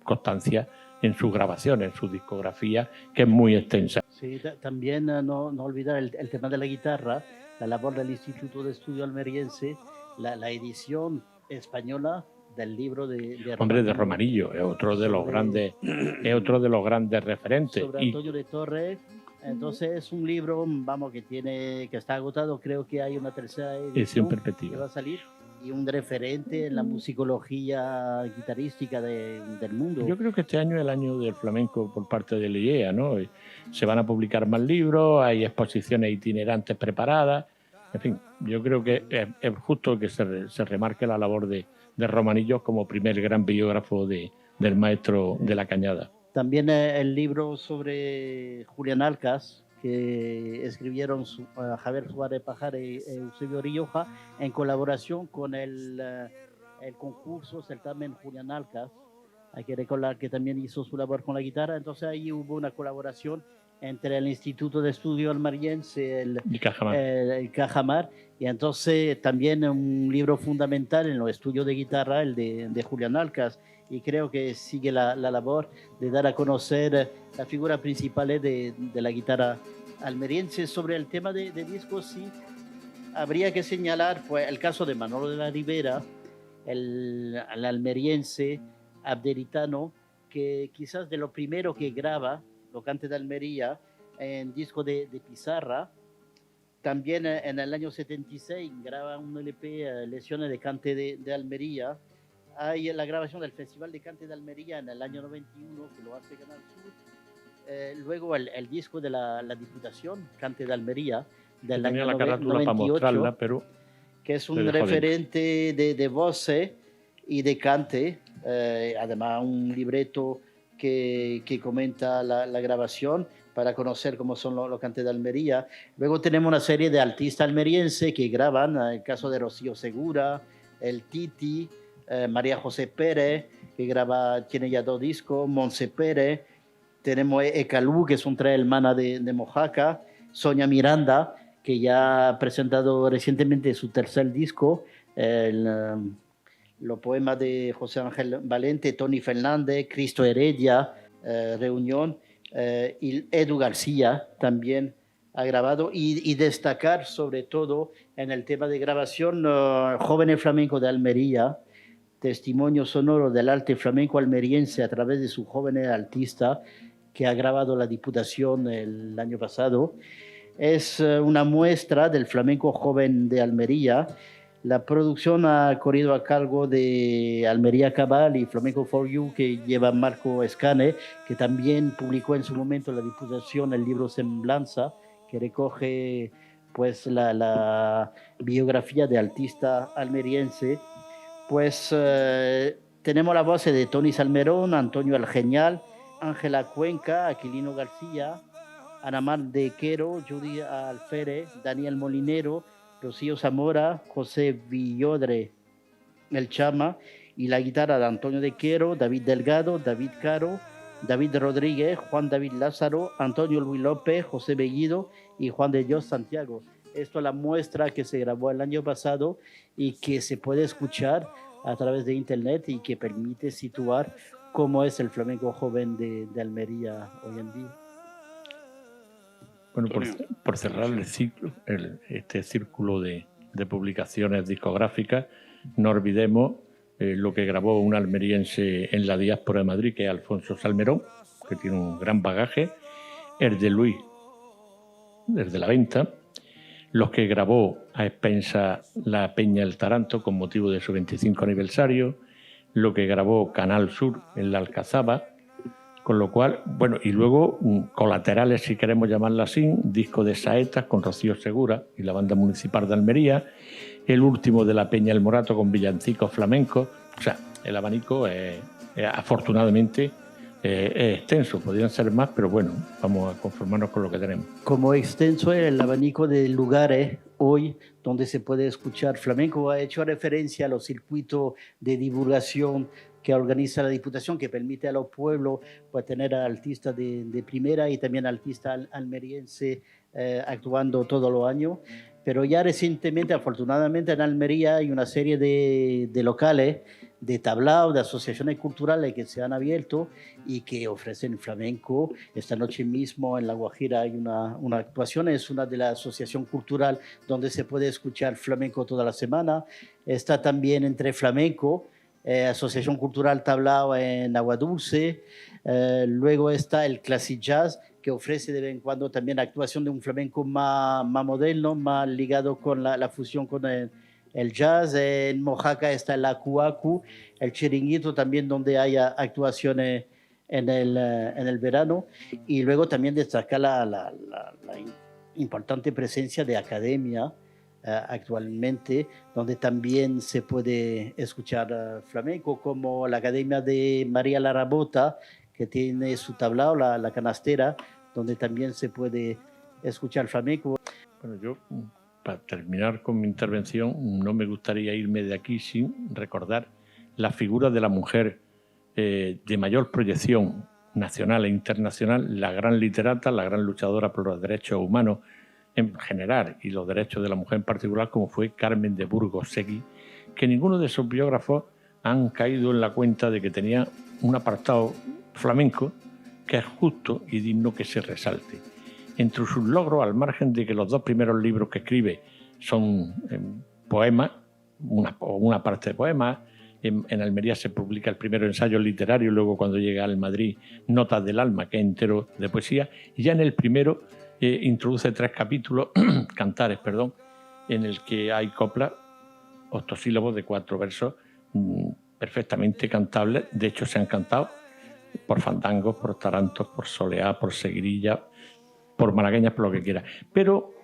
constancia en sus grabaciones, en su discografía, que es muy extensa. Sí, también no olvidar el tema de la guitarra, la labor del Instituto de Estudio Almeriense, la edición española del libro de Hombre, de Romanillo, es otro de los grandes referentes. Sobre Antonio de Torres, Entonces es un libro, vamos, que está agotado. Creo que hay una tercera edición que perspectiva. va a salir, y un referente en la musicología guitarrística del mundo. Yo creo que este año es el año del flamenco por parte de la IEA, ¿no? Se van a publicar más libros, hay exposiciones itinerantes preparadas. En fin, yo creo que es justo que se remarque la labor de Romanillos como primer gran biógrafo del maestro de la cañada. También el libro sobre Julián Alcas, que escribieron Javier Suárez Pajar y Eusebio Rioja, en colaboración con el concurso certamen Julián Alcas. Hay que recordar que también hizo su labor con la guitarra. Entonces ahí hubo una colaboración entre el Instituto de Estudio Almeriense y Cajamar, y entonces también un libro fundamental en los estudios de guitarra, el de Julián Alcas, y creo que sigue la labor de dar a conocer las figuras principales de la guitarra almeriense. Sobre el tema de discos, sí, habría que señalar pues, el caso de Manolo de la Ribera, el almeriense abderitano, que quizás de lo primero que graba, Los Cantes de Almería, en disco de pizarra. También en el año 76 graba un LP, Lesiones de Cante de Almería. Hay la grabación del Festival de Cante de Almería en el año 91, que lo hace Canal Sur. Luego el disco de la Diputación, Cante de Almería, del tenía año la carátula 98, para mostrarla, pero que es un referente de voces y de cante. Además, un libreto que comenta la grabación para conocer cómo son los cantes de Almería. Luego tenemos una serie de artistas almerienses que graban, el caso de Rocío Segura, el Titi, María José Pérez, que tiene ya 2 discos, Monse Pérez, tenemos Ecalú, que es un tres hermana de Mojaca, Sonia Miranda, que ya ha presentado recientemente su tercer disco, los poemas de José Ángel Valente, Tony Fernández, Cristo Heredia, Reunión, y Edu García también ha grabado, y destacar sobre todo en el tema de grabación Jóvenes Flamencos de Almería, testimonio sonoro del arte flamenco almeriense a través de sus jóvenes artistas que ha grabado la Diputación el año pasado. Es una muestra del flamenco joven de Almería. La producción ha corrido a cargo de Almería Cabal y Flamenco for You, que lleva Marco Escane, que también publicó en su momento la Diputación el libro Semblanza, que recoge pues la biografía de artista almeriense. Pues tenemos la voz de Tony Salmerón, Antonio El Genial, Ángela Cuenca, Aquilino García, Anamar de Quero, Judy Alférez, Daniel Molinero, Rocío Zamora, José Villodre, el Chama, y la guitarra de Antonio de Quero, David Delgado, David Caro, David Rodríguez, Juan David Lázaro, Antonio Luis López, José Bellido y Juan de Dios Santiago. Esto es la muestra que se grabó el año pasado y que se puede escuchar a través de internet y que permite situar cómo es el flamenco joven de Almería hoy en día. Bueno, por cerrar el ciclo, este círculo de publicaciones discográficas, no olvidemos lo que grabó un almeriense en la diáspora de Madrid, que es Alfonso Salmerón, que tiene un gran bagaje, el de Luis, desde la venta, los que grabó a expensa la Peña El Taranto con motivo de su 25 aniversario, lo que grabó Canal Sur en la Alcazaba, con lo cual, bueno, y luego colaterales, si queremos llamarla así, disco de saetas con Rocío Segura y la Banda Municipal de Almería, el último de la Peña El Morato con villancicos flamencos. O sea, el abanico afortunadamente es extenso, podrían ser más, pero bueno, vamos a conformarnos con lo que tenemos. Como extenso es el abanico de lugares hoy donde se puede escuchar flamenco. Ha hecho referencia a los circuitos de divulgación que organiza la Diputación, que permite a los pueblos pues, tener artistas de primera y también artistas almerienses actuando todos los años. Pero ya recientemente, afortunadamente, en Almería hay una serie de locales, de tablaos, de asociaciones culturales que se han abierto y que ofrecen flamenco. Esta noche mismo en La Guajira hay una actuación, es una de la asociación cultural donde se puede escuchar flamenco toda la semana. Está también Entre Flamenco, Asociación Cultural Tablao en Agua Dulce. Luego está el Classic Jazz, que ofrece de vez en cuando también actuación de un flamenco más moderno, más ligado con la fusión con el jazz. En Mojaca está el Acu Acu, el Chiringuito también, donde hay actuaciones en el verano. Y luego también destaca la importante presencia de academia actualmente, donde también se puede escuchar flamenco, como la Academia de María Larabota, que tiene su tablao, la canastera, donde también se puede escuchar flamenco. Bueno, yo, para terminar con mi intervención, no me gustaría irme de aquí sin recordar la figura de la mujer de mayor proyección nacional e internacional, la gran literata, la gran luchadora por los derechos humanos en general y los derechos de la mujer en particular, como fue Carmen de Burgos Seguí, que ninguno de sus biógrafos han caído en la cuenta de que tenía un apartado flamenco que es justo y digno que se resalte. Entre sus logros, al margen de que los 2 primeros libros que escribe son poemas, una parte de poemas, en Almería se publica el primero ensayo literario, luego cuando llega al Madrid Notas del alma, que es entero de poesía, y ya en el primero introduce 3 capítulos, cantares, perdón, en el que hay coplas, octosílabos de 4 versos perfectamente cantables. De hecho, se han cantado por fandangos, por tarantos, por soleá, por seguirilla, por malagueñas, por lo que quiera. Pero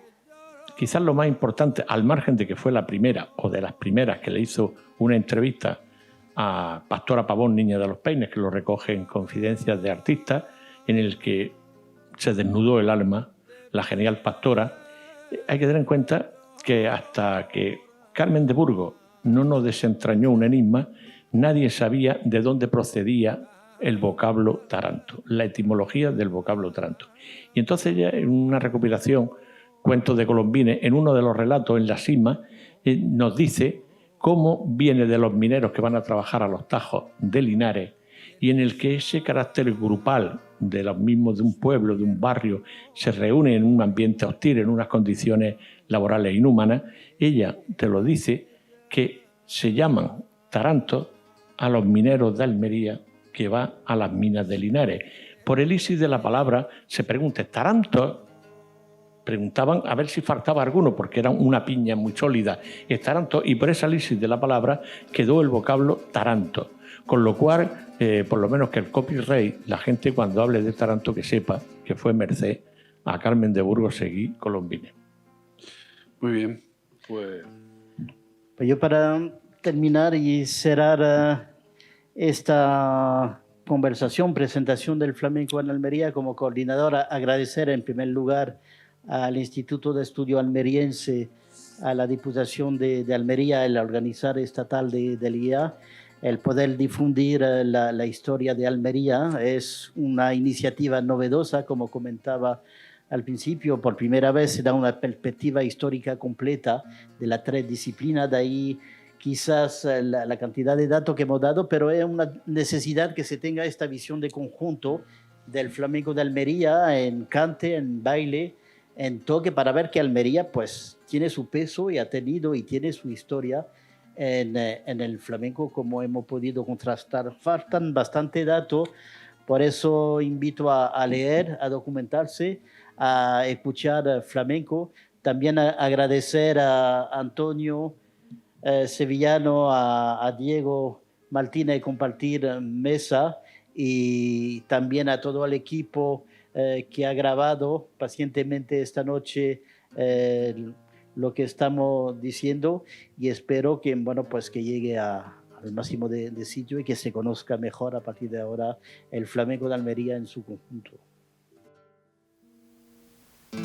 quizás lo más importante, al margen de que fue la primera o de las primeras que le hizo una entrevista a Pastora Pavón, Niña de los Peines, que lo recoge en Confidencias de Artistas, en el que se desnudó el alma, la genial Pastora. Hay que tener en cuenta que hasta que Carmen de Burgos no nos desentrañó un enigma, nadie sabía de dónde procedía el vocablo taranto, la etimología del vocablo taranto. Y entonces ella, en una recopilación, Cuentos de Colombines, en uno de los relatos, en la cima, nos dice cómo viene de los mineros que van a trabajar a los tajos de Linares, y en el que ese carácter grupal de los mismos de un pueblo, de un barrio, se reúne en un ambiente hostil, en unas condiciones laborales inhumanas. Ella te lo dice, que se llaman tarantos a los mineros de Almería que van a las minas de Linares. Por el isis de la palabra se pregunta, ¿tarantos? Preguntaban a ver si faltaba alguno, porque era una piña muy sólida, taranto, y por esa lisis de la palabra quedó el vocablo taranto. Con lo cual, por lo menos que el copyright, la gente cuando hable de taranto que sepa que fue merced a Carmen de Burgos Seguí Colombines. Muy bien, pues Yo, para terminar y cerrar esta conversación, presentación del flamenco en Almería, como coordinadora, agradecer en primer lugar al Instituto de Estudio Almeriense, a la Diputación de Almería, el organizar estatal del IA, el poder difundir la historia de Almería. Es una iniciativa novedosa, como comentaba al principio. Por primera vez se da una perspectiva histórica completa de las 3 disciplinas. De ahí quizás la cantidad de datos que hemos dado, pero es una necesidad que se tenga esta visión de conjunto del flamenco de Almería en cante, en baile, en toque, para ver que Almería pues tiene su peso y ha tenido y tiene su historia en el flamenco, como hemos podido contrastar. Faltan bastante datos, por eso invito a leer, a documentarse, a escuchar flamenco. También agradecer a Antonio Sevillano, a Diego Martínez, compartir mesa, y también a todo el equipo que ha grabado pacientemente esta noche lo que estamos diciendo, y espero que, bueno, pues que llegue al máximo de sitio y que se conozca mejor a partir de ahora el flamenco de Almería en su conjunto. Ay,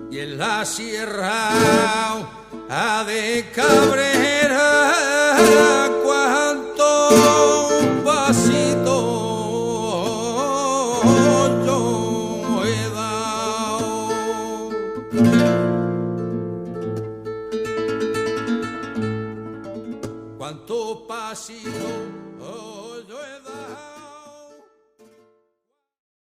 Y en la sierra de Cabrera